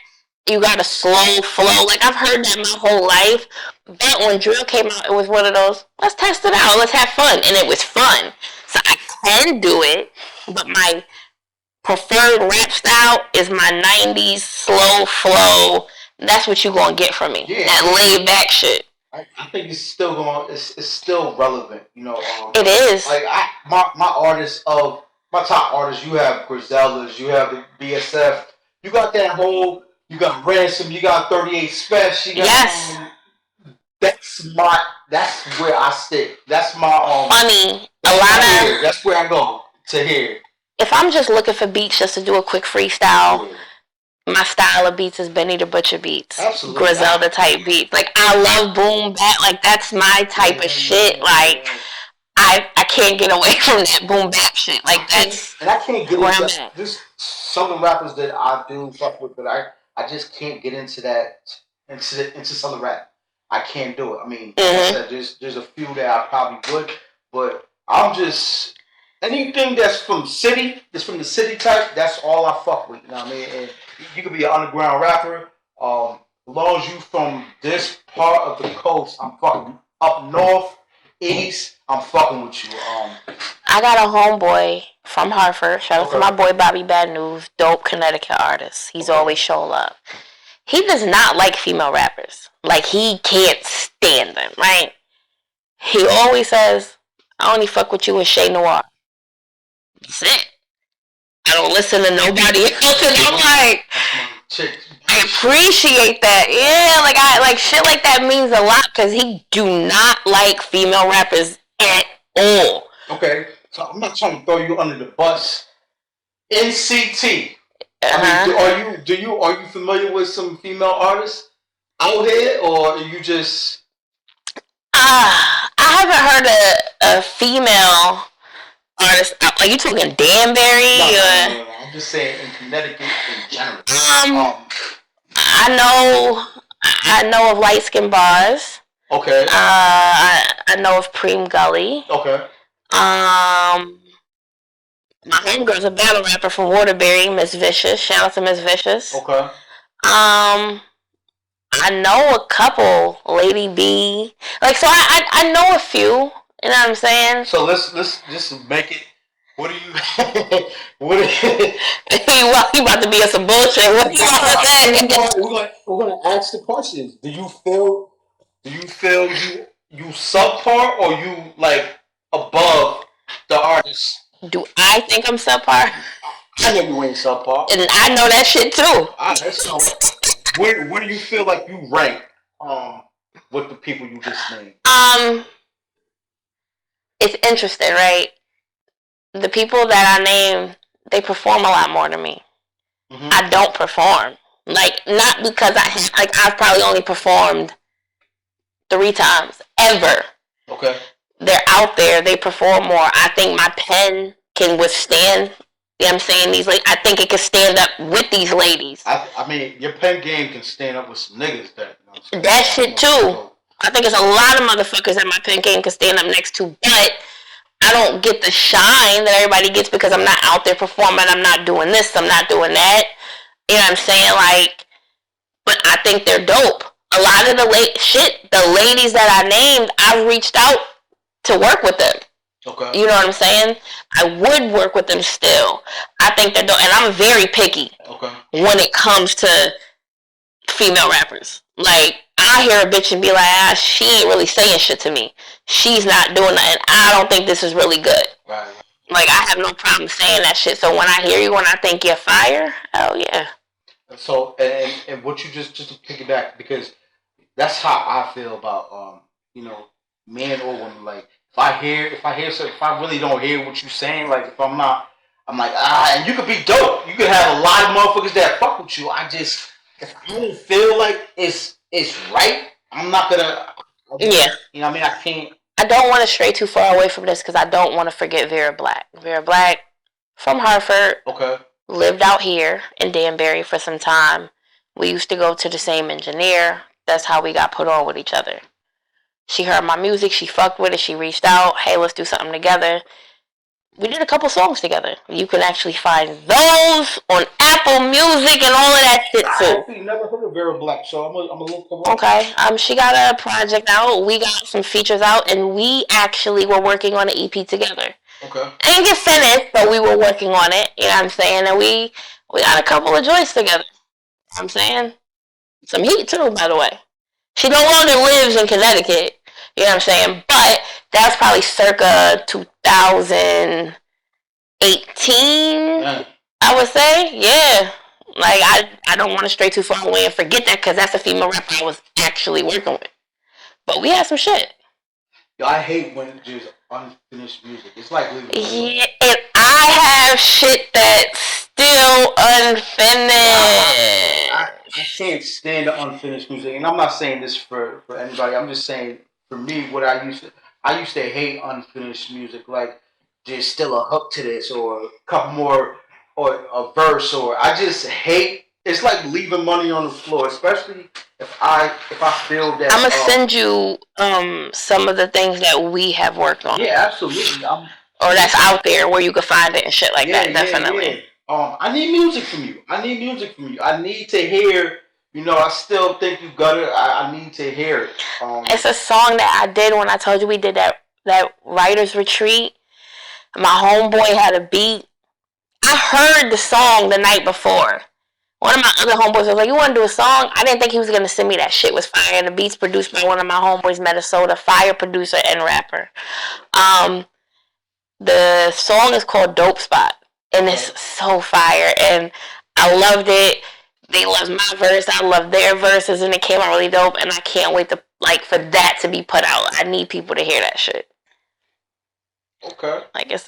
You got a slow flow. Like I've heard that my whole life. But when drill came out, it was one of those, let's test it out. Let's have fun. And it was fun. So I can do it. But my preferred rap style is my 90s slow flow. That's what you're going to get from me. Yeah. That laid back shit. I think it's still it's still relevant, you know. It is. Like my top artists, you have Griseldas, you have the BSF, you got that whole, you got Ransom, you got 38 Special, you got yes. That's where I stick. That's my funny. That's where I go to hear. If I'm just looking for beats just to do a quick freestyle, my style of beats is Benny the Butcher beats. Absolutely. Griselda type beats. Like I love boom bap. Like that's my type of shit. Like I can't get away from that boom bap shit. Like that's and I can't get where I'm at. Just some of the rappers that I do fuck with, but I just can't get into that into some of the rap. I can't do it. I mean, like I said, there's a few that I probably would, but I'm just anything that's from the city type. That's all I fuck with. You know what I mean? And you could be an underground rapper. As long as you from this part of the coast, I'm fucking up north, east. I'm fucking with you. I got a homeboy from Hartford. Shout out to my boy Bobby Bad News, dope Connecticut artist. He's always show love. He does not like female rappers. Like, he can't stand them, right? He always says, I only fuck with you and Shay Noir. That's it. I don't listen to nobody else, and I'm like, I appreciate that. Yeah, like shit like that means a lot, because he do not like female rappers at all. Okay, so I'm not trying to throw you under the bus. NCT. I mean, are you familiar with some female artists out here, or are you just? I haven't heard a female artist. Are you talking Danbury? No, I'm just saying in Connecticut in general. I know of Light Skin Bars. Okay. I know of Preem Gully. Okay. My homegirl's a battle rapper from Waterbury, Miss Vicious. Shout out to Miss Vicious. Okay. I know a couple, Lady B. Like, so I know a few You know what I'm saying? So let's just make it. What do you? What? You about to be on some bullshit? What do you want to say? We're gonna ask the questions. Do you feel you subpar or you like above the artist? Do I think I'm subpar? I know you ain't subpar. And I know that shit too. Alright, so where do you feel like you rank with the people you just named? It's interesting, right? The people that I named, they perform a lot more than me. Mm-hmm. I don't perform. Like, not because I've probably only performed 3 times ever. Okay. They're out there, they perform more. I think my pen can withstand, you know what I'm saying, these ladies. I think it can stand up with these ladies. I mean, your pen game can stand up with some niggas that, you know, that shit too. I think it's a lot of motherfuckers that my pen game can stand up next to, but I don't get the shine that everybody gets because I'm not out there performing. I'm not doing this. I'm not doing that. You know what I'm saying? Like, but I think they're dope. A lot of the ladies that I named, I've reached out to work with them. Okay. You know what I'm saying? I would work with them still. I think they're dope, and I'm very picky. Okay. When it comes to female rappers, like, I hear a bitch and be like, she ain't really saying shit to me. She's not doing nothing. I don't think this is really good. Right. Like, I have no problem saying that shit. So when I hear you and I think you're fire, hell yeah. So, and what you just to piggyback, because that's how I feel about, you know, men or women. Like, if I hear something, if I really don't hear what you're saying, like, if I'm not, I'm like, and you could be dope. You could have a lot of motherfuckers that fuck with you. If I don't feel like it's right, I'm not gonna. Yeah. You know what I mean? I can't. I don't want to stray too far away from this because I don't want to forget Vera Black. Vera Black from Hartford. Okay. Lived out here in Danbury for some time. We used to go to the same engineer. That's how we got put on with each other. She heard my music. She fucked with it. She reached out. Hey, let's do something together. We did a couple songs together. You can actually find those on Apple Music and all of that shit too. I actually never heard of Vera Black, so I'm gonna look them up. Okay. She got a project out. We got some features out, and we actually were working on an EP together. Okay. Ain't get finished, but we were working on it. You know what I'm saying? And we got a couple of joints together. You know what I'm saying? Some heat too, by the way. She no longer lives in Connecticut. You know what I'm saying? But that's probably circa 2018, I would say. Yeah. Like, I don't want to stray too far away and forget that because that's a female rapper I was actually working with. But we had some shit. Yo, I hate when it's just unfinished music. It's like leaving. Yeah, and I have shit that's still unfinished. I can't stand the unfinished music, and I'm not saying this for anybody. I'm just saying for me, what I used to hate unfinished music, like there's still a hook to this, or a couple more, or a verse, or I just hate. It's like leaving money on the floor, especially if I feel that. I'm gonna send you some of the things that we have worked on. Yeah, absolutely. Or that's out there where you can find it and shit like that. Definitely. Yeah. I need music from you. I need to hear. You know, I still think you got it. I need to hear it. It's a song that I did when I told you we did that writer's retreat. My homeboy had a beat. I heard the song the night before. One of my other homeboys was like, you want to do a song? I didn't think he was going to send me that shit. It was fire. The beat's produced by one of my homeboys, Minnesota, fire producer and rapper. The song is called Dope Spot. And it's so fire. And I loved it. They loved my verse. I loved their verses. And it came out really dope. And I can't wait to, for that to be put out. I need people to hear that shit. Okay. I got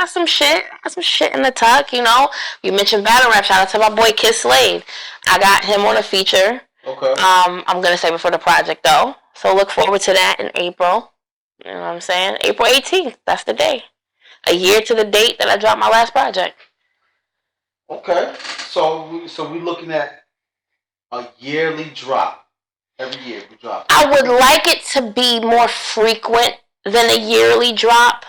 some shit. I got some shit in the tuck, you know. You mentioned battle rap. Shout out to my boy Kid Slade. I got him on a feature. Okay. I'm gonna say before the project though. So look forward to that in April. You know what I'm saying? April 18th. That's the day. A year to the date that I dropped my last project. Okay. So we're looking at a yearly drop. Every year we drop. I would like it to be more frequent than a yearly drop.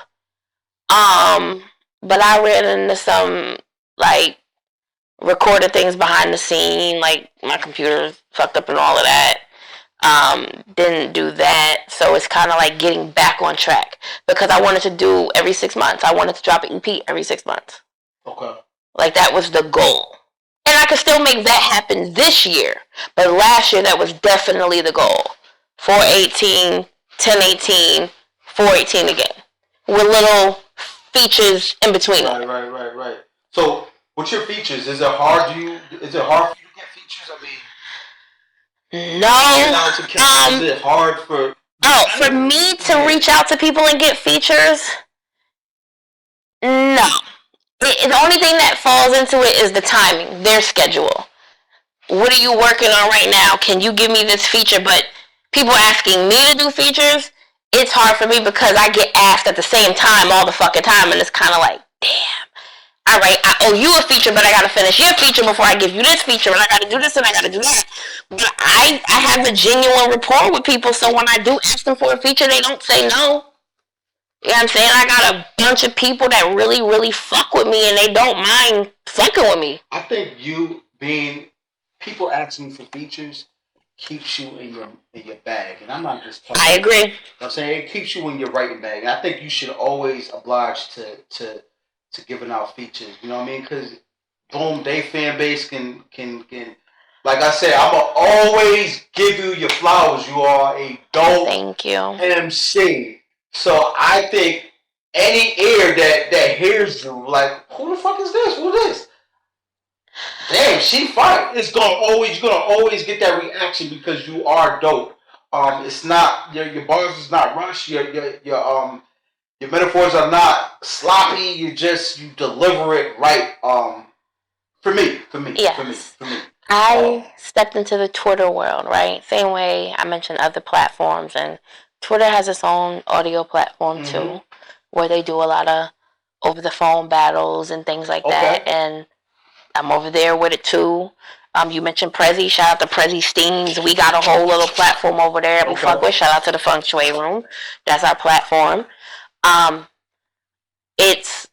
But I ran into some, recorded things behind the scene, my computer fucked up and all of that. Didn't do that, so it's kind of like getting back on track because I wanted to do every 6 months. I wanted to drop an EP every 6 months. Okay. Like that was the goal, and I could still make that happen this year. But last year that was definitely the goal. 418, 1018, 418 again, with little features in between. Right. So, what's your features? Is it hard for you to get features? I mean. No. Is it hard for me to reach out to people and get features? No. The only thing that falls into it is the timing, their schedule. What are you working on right now? Can you give me this feature? But people asking me to do features, it's hard for me because I get asked at the same time all the fucking time, and it's kind of like, damn. All right, I owe you a feature, but I gotta finish your feature before I give you this feature, and I gotta do this and I gotta do that. But I have a genuine rapport with people, so when I do ask them for a feature, they don't say no. You know what I'm saying? I got a bunch of people that really, really fuck with me, and they don't mind fucking with me. I think people asking for features keeps you in your bag, and I'm not just talking. I agree. You know what I'm saying it keeps you in your writing bag, and I think you should always oblige to giving out features, you know what I mean? Because boom, they fan base can like I said, I'm gonna always give you your flowers. You are a dope Thank you. MC. So I think any ear that hears you, like, who the fuck is this? Who this? Damn, she fine. You're gonna always get that reaction because you are dope. It's not your bars is not rushed. Your metaphors are not sloppy. You deliver it right. For me. Yes. For me. I stepped into the Twitter world, right? Same way I mentioned other platforms, and Twitter has its own audio platform too, where they do a lot of over the phone battles and things like that. And I'm over there with it too. You mentioned Prezi. Shout out to Prezi Steams. We got a whole little platform over there we fuck with. Shout out to the Feng Shui Room. That's our platform. It's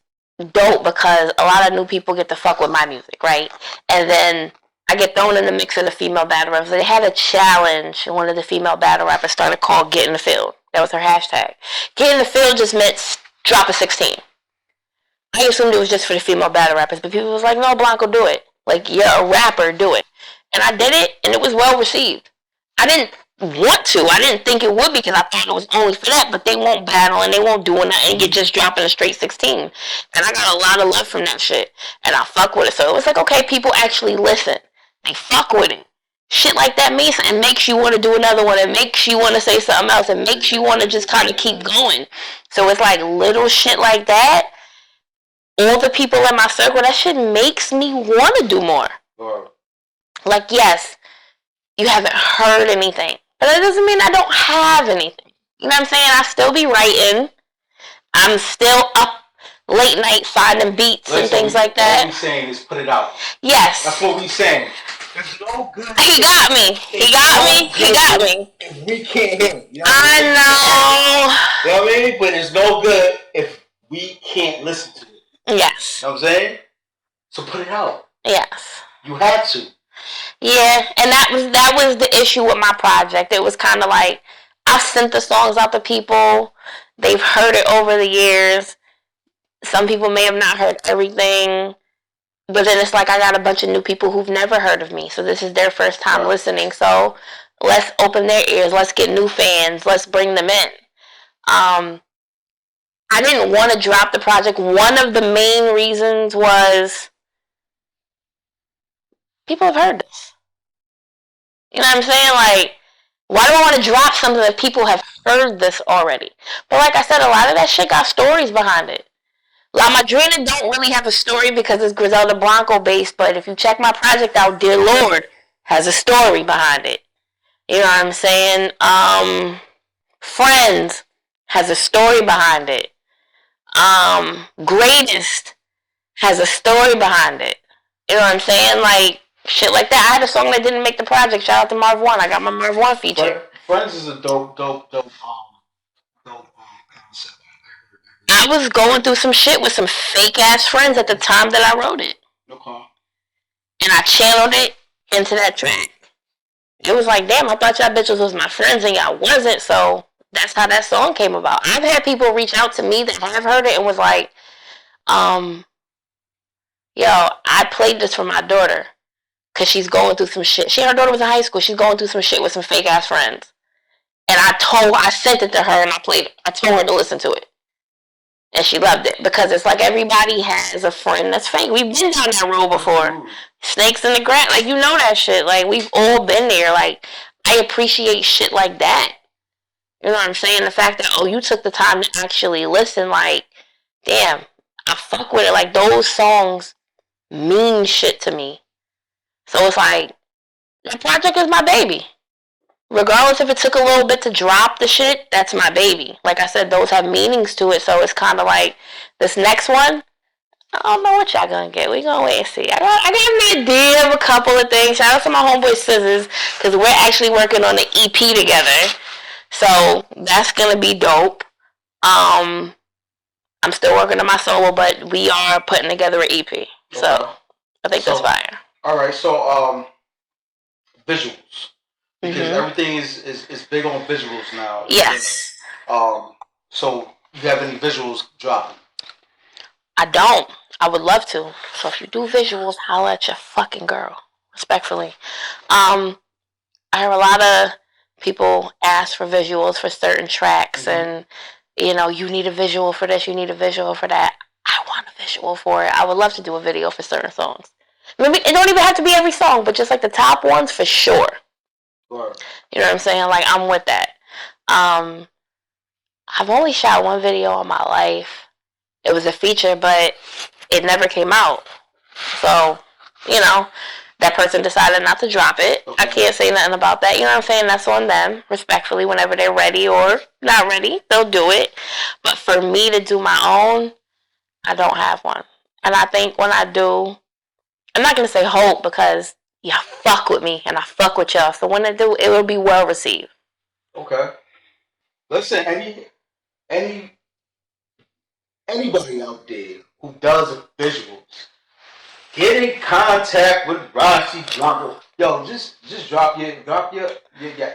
dope because a lot of new people get to fuck with my music, right? And then I get thrown in the mix of the female battle rappers. They had a challenge. One of the female battle rappers started called Get in the Field. That was her hashtag. Get in the Field just meant drop a 16. I assumed it was just for the female battle rappers, but people was like, no, Blanco, do it. Like, you're a rapper, do it. And I did it, and it was well received. I didn't want to. I didn't think it would because I thought it was only for that, but they won't battle and they won't do nothing. You're just dropping a straight 16. And I got a lot of love from that shit. And I fuck with it. So it was like, okay, people actually listen. They fuck with it. Shit like that means it makes you want to do another one. It makes you want to say something else. It makes you want to just kind of keep going. So it's like little shit like that. All the people in my circle, that shit makes me want to do more. Wow. Like, yes, you haven't heard anything. But that doesn't mean I don't have anything. You know what I'm saying? I still be writing. I'm still up late night finding beats and things like that. What we saying is put it out. Yes. That's what we saying. There's no good. He got me. He got me. If we can't hear it. You know I know. You know what I mean? But it's no good if we can't listen to it. Yes. You know what I'm saying? So put it out. Yes. You had to. Yeah, and that was the issue with my project. It was kind of like I sent the songs out to people. They've heard it over the years. Some people may have not heard everything. But then it's like I got a bunch of new people who've never heard of me. So this is their first time listening. So let's open their ears. Let's get new fans. Let's bring them in. I didn't want to drop the project. One of the main reasons was people have heard this. You know what I'm saying? Like, why do I want to drop something that people have heard this already? But like I said, a lot of that shit got stories behind it. La Madrina don't really have a story because it's Griselda Blanco based, but if you check my project out, Dear Lord has a story behind it. You know what I'm saying? Friends has a story behind it. Greatest has a story behind it. You know what I'm saying? Like, shit like that. I had a song that didn't make the project. Shout out to Marv 1. I got my Marv 1 feature. Friends is a dope concept. I was going through some shit with some fake ass friends at the time that I wrote it. Okay. And I channeled it into that track. it was like, damn, I thought y'all bitches was my friends and y'all wasn't. So that's how that song came about. I've had people reach out to me that have heard it and was like, yo, I played this for my daughter because she's going through some shit. Her daughter was in high school. She's going through some shit with some fake ass friends. And I sent it to her and I told her to listen to it. And she loved it because it's like everybody has a friend that's fake. We've been down that road before. Snakes in the grass. Like, you know that shit. Like, we've all been there. Like, I appreciate shit like that. You know what I'm saying? The fact that, you took the time to actually listen. Like, damn, I fuck with it. Like, those songs mean shit to me. So it's like, that project is my baby. Regardless if it took a little bit to drop the shit, that's my baby. Like I said, those have meanings to it. So it's kind of like this next one, I don't know what y'all gonna get. We gonna wait and see. I got an idea of a couple of things. Shout out to my homeboy Scissors, because we're actually working on the EP together. So that's gonna be dope. I'm still working on my solo, but we are putting together an EP. Okay. So I think that's fire. All right. So visuals. Because everything is big on visuals now. Yes. So you have any visuals dropping? I don't. I would love to. So if you do visuals, holla at your fucking girl. Respectfully. I hear a lot of people ask for visuals for certain tracks and, you need a visual for this, you need a visual for that. I want a visual for it. I would love to do a video for certain songs. Maybe it don't even have to be every song, but just like the top ones for sure. Sure. You know what I'm saying? Like, I'm with that. I've only shot one video in my life. It was a feature, but it never came out. So, that person decided not to drop it. Okay. I can't say nothing about that. You know what I'm saying? That's on them, respectfully. Whenever they're ready or not ready, they'll do it. But for me to do my own, I don't have one. And I think when I do, I'm not going to say hope because y'all fuck with me and I fuck with y'all. So when I do, it will be well received. Okay. Listen, anybody out there who does visuals, get in contact with Rashi Blanco. Yo, just drop your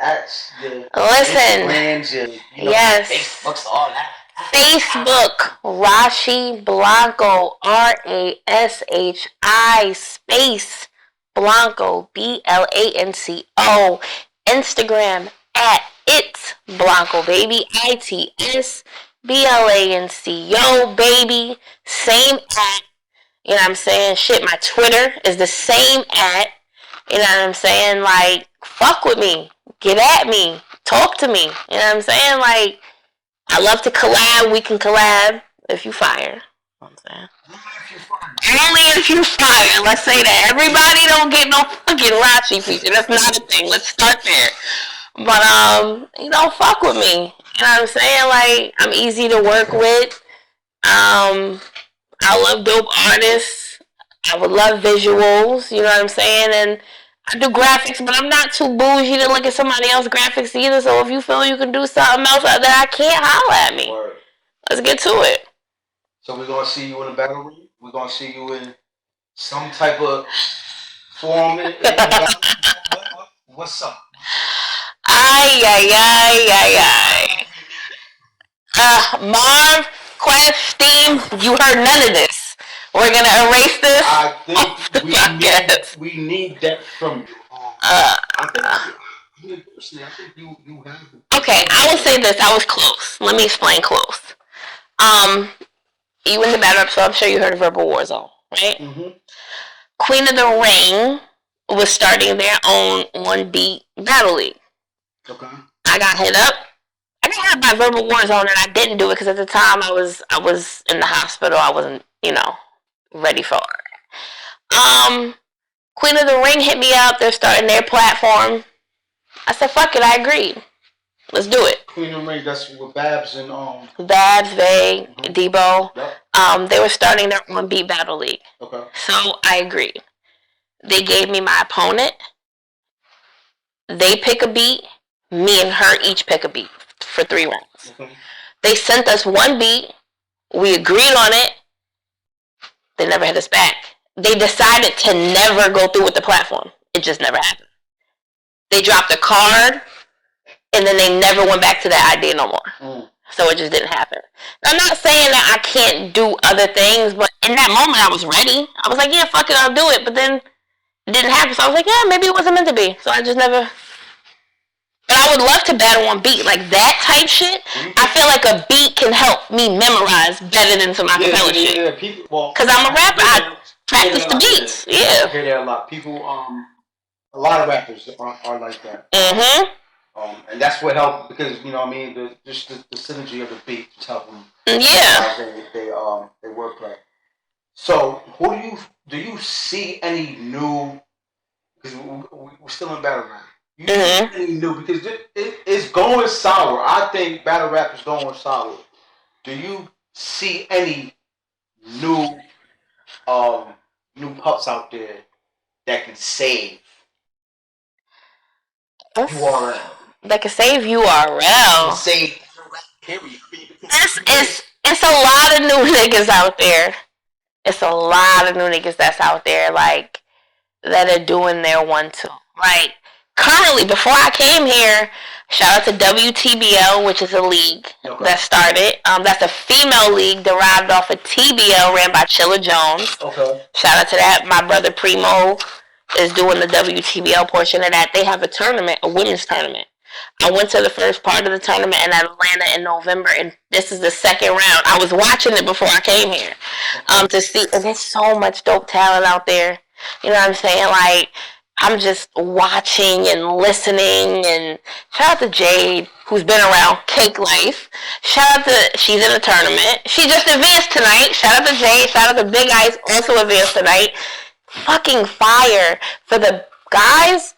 acts, your Instagrams, your Facebooks, all that. Facebook, Rashi Blanco, RASHI space Blanco, BLANCO. Instagram at It's Blanco, baby, ITS BLANCO, baby. Same at. You know what I'm saying? Shit, my Twitter is the same at. You know what I'm saying? Like, fuck with me. Get at me. Talk to me. You know what I'm saying? Like, I love to collab. We can collab if you fire. You know what I'm saying? Only if you fire. Let's say that. Everybody don't get no fucking Rashi feature. That's not a thing. Let's start there. But, fuck with me. You know what I'm saying? Like, I'm easy to work with. I love dope artists. I would love visuals. You know what I'm saying? And I do graphics, but I'm not too bougie to look at somebody else's graphics either. So if you feel you can do something else that I can't, holler at me. Word. Let's get to it. So we're going to see you in a battle ring? We're going to see you in some type of form? What's up? Marv, Quest, Steam, you heard none of this. We're going to erase this. I think we need that from you. I think you have it. Okay, I will say this. I was close. Let me explain close. You in the battle rap, so I'm sure you heard of Verbal Warzone, right? Mm-hmm. Queen of the Ring was starting their own one-beat battle league. Okay. I got hit up. I got hit up by Verbal Warzone, and I didn't do it because at the time I was in the hospital. I wasn't, ready for it. Queen of the Ring hit me up. They're starting their platform. I said, fuck it. I agreed. Let's do it. Queen of the Ring, that's with Babs and Babs, Vay, Debo. Yep. They were starting their own beat battle league. Okay. So I agreed. They gave me my opponent. They pick a beat. Me and her each pick a beat for 3 rounds. Okay. They sent us one beat. We agreed on it. They never hit us back. They decided to never go through with the platform. It just never happened. they dropped a card, and then they never went back to that idea no more. So it just didn't happen. I'm not saying that I can't do other things, but in that moment I was ready. I was like, yeah, fuck it, I'll do it. But then it didn't happen, so I was like, yeah, maybe it wasn't meant to be. So I just never. But I would love to battle on beat, like that type shit. I feel like a beat can help me memorize better than some acapella shit. Yeah, people. Well, because I'm a rapper, I practice the beats. Yeah. I hear that a lot. People, a lot of rappers are like that. And that's what helped because you know what I mean. Just the synergy of the beat just help them. Yeah. They wordplay. So do you see any new? Because we're still in battle rap. You see any new? Because it's going sour. I think battle rap is going sour. Do you see any new pups out there that can save URL? That can save URL. Save period. It's a lot of new niggas out there. It's a lot of new niggas that's out there, like, that are doing their 1-2. Like, currently, before I came here, shout out to WTBL, which is a league that started. That's a female league derived off of TBL, ran by Chilla Jones. Okay. Shout out to that. My brother Primo is doing the WTBL portion of that. They have a tournament, a women's tournament. I went to the first part of the tournament in Atlanta in November, and this is the second round. I was watching it before I came here to see, and there's so much dope talent out there. You know what I'm saying? Like, I'm just watching and listening, and shout out to Jade, who's been around Cake Life. Shout out to, she's in a tournament. She just advanced tonight. Shout out to Jade. Shout out to Big Ice, also advanced tonight. Fucking fire. For the guys,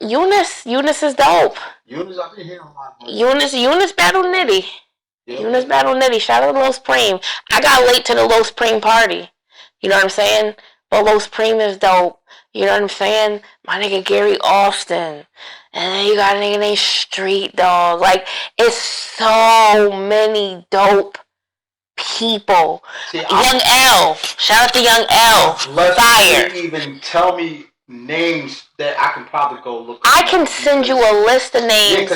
Eunice is dope. Eunice, I've been hearing a lot. Eunice Battle Nitty. Yeah. Eunice Battle Nitty. Shout out to Los Preem. I got late to the Los Preem party. You know what I'm saying? But Los Preem is dope. You know what I'm saying? My nigga Gary Austin. And then you got a nigga named Street Dog. Like, it's so many dope people. See, Young L. Shout out to Young L. Fire. You even tell me names that I can probably go look. I can send you a list of names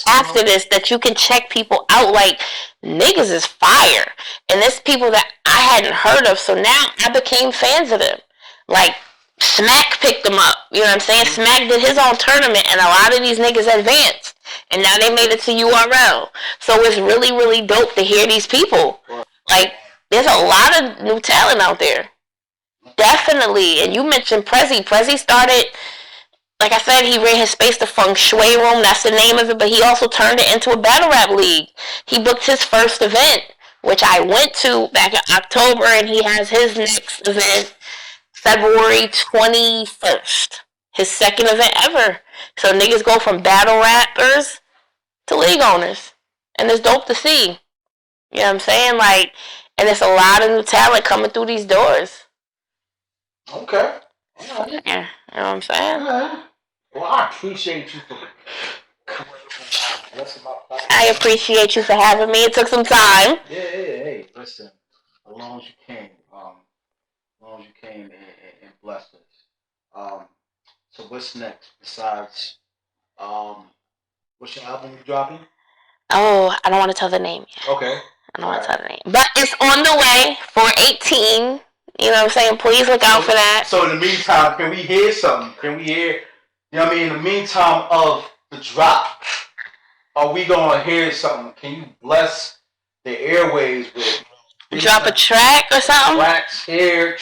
after this that you can check people out. Like, niggas is fire. And there's people that I hadn't heard of, so now I became fans of them. Like, Smack picked them up. You know what I'm saying? Smack did his own tournament, and a lot of these niggas advanced. And now they made it to URL. So it's really, really dope to hear these people. Like, there's a lot of new talent out there. Definitely. And you mentioned Prezi. Prezi started, like I said, he ran his space, the Feng Shui Room. That's the name of it. But he also turned it into a battle rap league. He booked his first event, which I went to back in October. And he has his next event February 21st. His second event ever. So niggas go from battle rappers to league owners. And it's dope to see. You know what I'm saying? Like, and there's a lot of new talent coming through these doors. Okay. Yeah, you know what I'm saying? Well, I appreciate you for I appreciate you for having me. It took some time. Yeah, hey, listen. As long as you came, and blessed us. So what's next besides what's your album you dropping? Oh, I don't want to tell the name yet. Okay. I don't want to tell the name. But it's on the way for 18. You know what I'm saying? Please look out for that. So in the meantime, can we hear something? Can we hear, you know what I mean? In the meantime of the drop, are we going to hear something? Can you bless the airways with... Drop a track or something? Tracks here.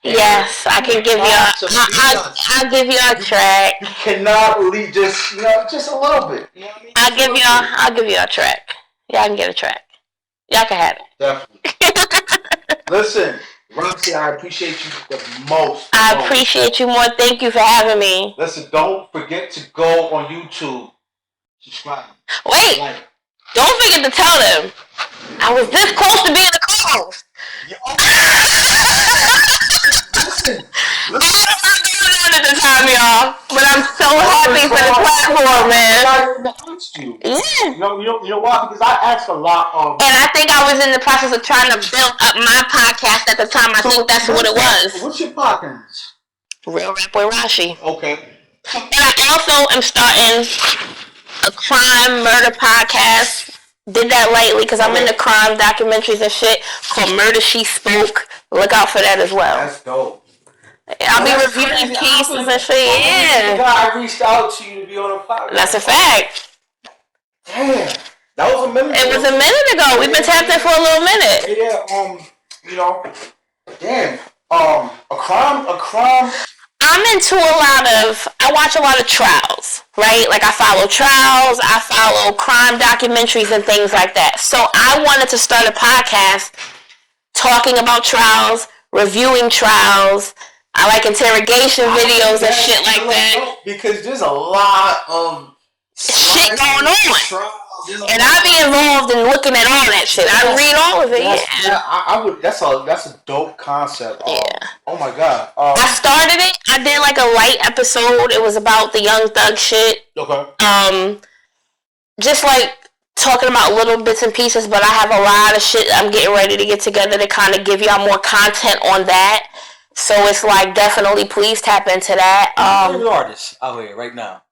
Yes, I can give you I'll give you a track. You cannot leave just a little bit. You know what I mean? I'll give you a track. Y'all can get a track. Y'all can have it. Definitely. Listen, Roxy, I appreciate you the most. I appreciate you more. Thank you for having me. Listen, don't forget to go on YouTube. Subscribe. Wait. Don't forget to tell them. I was this close to being a co-host. Listen. I was not doing it at the time, y'all. But I'm so happy for the platform, man. I asked you. Yeah. You know why? Because I asked a lot of... And I think I was in the process of trying to build up my podcast at the time. I think that's what it was. What's your podcast? Real Rap with Rashi. Okay. And I also am starting a crime murder podcast. Did that lately because I'm into crime documentaries and shit called Murder She Spoke. Look out for that as well. That's dope. I'll be reviewing cases and shit. Yeah. I reached out to you to be on a podcast. That's a fact. Damn. That was a minute ago. It was a minute ago. We've been tapped in for a little minute. Yeah, you know, damn. A crime. I'm into I watch a lot of trials, right? Like I follow trials, I follow crime documentaries and things like that. So I wanted to start a podcast talking about trials, reviewing trials. I like interrogation videos and shit like that. Because there's a lot of shit going on. And I be involved in looking at all that shit. I read all of it. I would. That's a dope concept. Oh my god. I started it. I did like a light episode. It was about the Young Thug shit. Okay. Just like talking about little bits and pieces, but I have a lot of shit I'm getting ready to get together to kind of give y'all more content on that. So it's like definitely please tap into that. Who's the artist out here right now?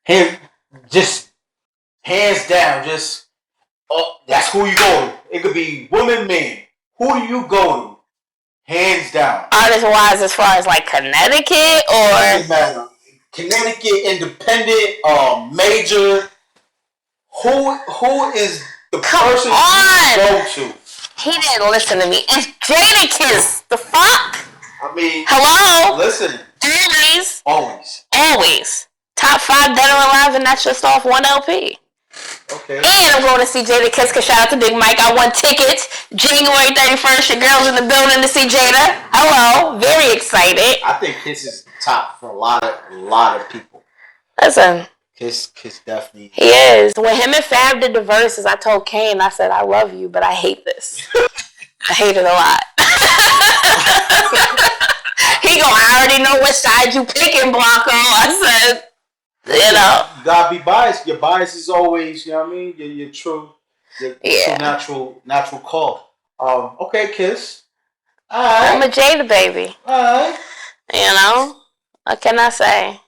Him, just. Hands down, that's who you go to. It could be woman, man. Who do you go to? Hands down. Artist-wise, as far as like Connecticut or Connecticut, independent, major. Who is the person you go to? He didn't listen to me. It's Jadakiss. The fuck? I mean, hello. Listen. Always. Top 5 dead or alive, and that's just off one LP. Okay. And I'm going to see Jadakiss, because shout out to Big Mike. I won tickets January 31st. Your girl's in the building to see Jada. Hello. Very excited. I think Kiss is top for a lot of people. Listen. Kiss definitely. He is. When him and Fab did the verses, I told Kane, I said, I love you, but I hate this. I hate it a lot. He go, I already know which side you picking, Blanco. I said, you know. You gotta be biased. Your bias is always, you know what I mean? Your true natural call. Okay, Kiss. Alright. I'm a Jada baby. Alright. You know? What can I say?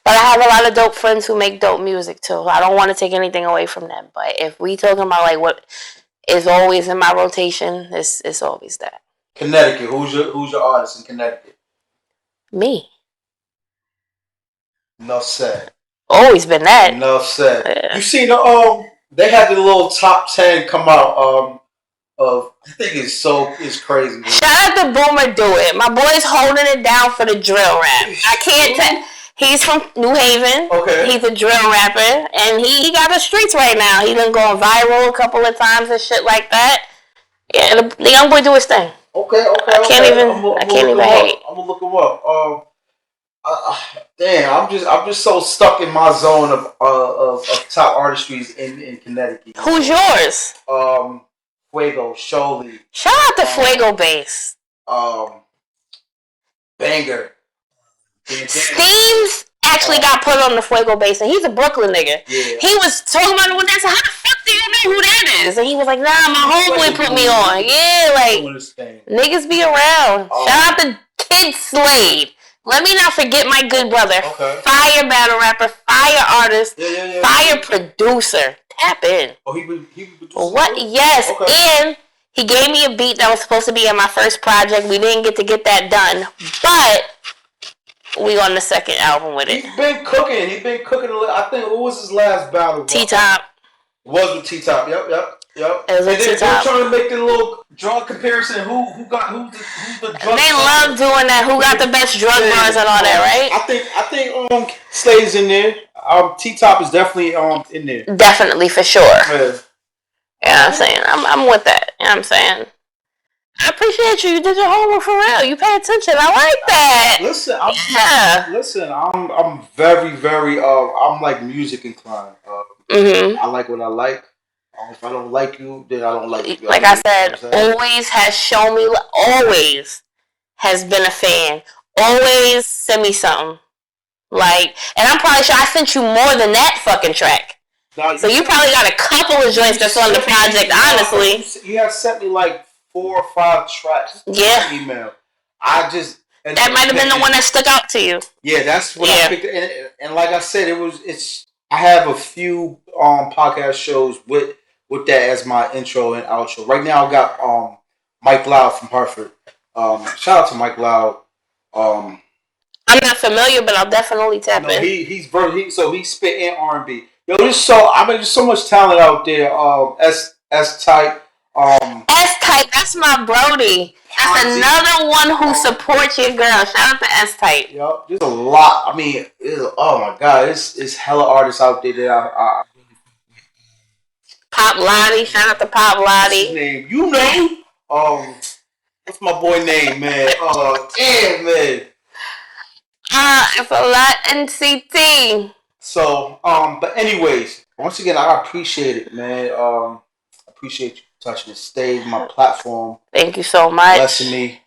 But I have a lot of dope friends who make dope music too. I don't want to take anything away from them. But if we talking about like what is always in my rotation, it's always that. Connecticut. Who's your artist in Connecticut? Me. Enough said. Always been that. Enough said. Yeah. You seen they had the little top 10 come out of I think it's crazy. Shout out to Boomer Do It. My boy's holding it down for the drill rap. I can't tell. He's from New Haven. Okay. He's a drill rapper, and he got the streets right now. He been going viral a couple of times and shit like that. Yeah, the young boy do his thing. Okay. I can't even hate. I'm gonna look him up. Damn, I'm just so stuck in my zone of top artistries in Connecticut. Who's yours? Fuego, Sholey. Shout out to Fuego Bass. Banger. Steams actually got put on the Fuego Bass, and he's a Brooklyn nigga. Yeah. He was talking about it one day. I said, how the fuck do you know who that is? And he was like, nah, my homeboy put me on. Yeah, like, niggas be around. Shout out to Kid Slade. Let me not forget my good brother. Okay. Fire battle rapper, fire artist, fire producer. Tap in. Oh, he produced what? Yes. Okay. And he gave me a beat that was supposed to be in my first project. We didn't get that done. But we on the second album with it. He's been cooking. I think, what was his last battle? T-Top. Was with T-Top. Yep. It was with T-Top. They're trying to make the little drug comparison. Who's the drug? They love doing that. Who got the best drug bars and all that, right? I think Slade's in there. T-Top is definitely in there. Definitely, for sure. Yeah. I'm saying. I'm with that. You know what I'm saying? I appreciate you. You did your homework for real. You pay attention. I like that. Listen, I'm very, very I'm like music inclined. I like what I like. If I don't like you, then I don't like you. Like I said, always has shown me. Always has been a fan. Always send me something. Like, and I'm probably sure I sent you more than that fucking track. So you probably got a couple of joints that's on the project, honestly. You have sent me like 4 or 5 tracks. Yeah. Email. That might have been the one that stuck out to you. Yeah, that's what I picked. And like I said, I have a few podcast shows with that as my intro and outro. Right now I got Mike Loud from Hartford. Shout out to Mike Loud. I'm not familiar, but I'll definitely tap in. He's spit in R&B. Yo, there's so much talent out there. S Type. S Type, that's my Brody. That's another one who supports your girl. Shout out to S Type. Yo, there's a lot. I mean, oh my God, it's hella artists out there that Pop Lottie. Shout out to Pop Lottie. What's his name? You know. What's my boy name, man? Damn, man. It's a lot NCT. So, but anyways, once again, I appreciate it, man. Appreciate you touching the stage, my platform. Thank you so much. Blessing me.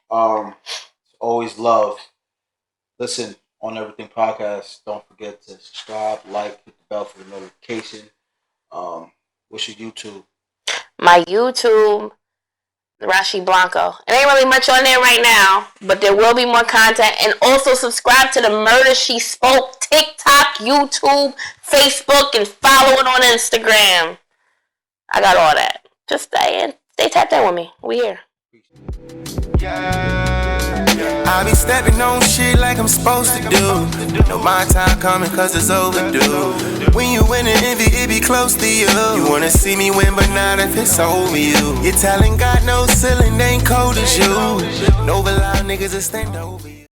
Always love. Listen, On Everything Podcast. Don't forget to subscribe, like, hit the bell for the notification. What's your YouTube? My YouTube, Rashi Blanco. It ain't really much on there right now, but there will be more content. And also subscribe to the Murder She Spoke TikTok, YouTube, Facebook, and follow it on Instagram. I got all that. Just stay tapped in with me. We here. I be stepping on shit like I'm supposed to do. Know my time coming cause it's overdue. When you win and envy, it be close to you. You wanna see me win, but not if it's over you. Your talent got no ceiling, ain't cold as you. No loud niggas that stand over you.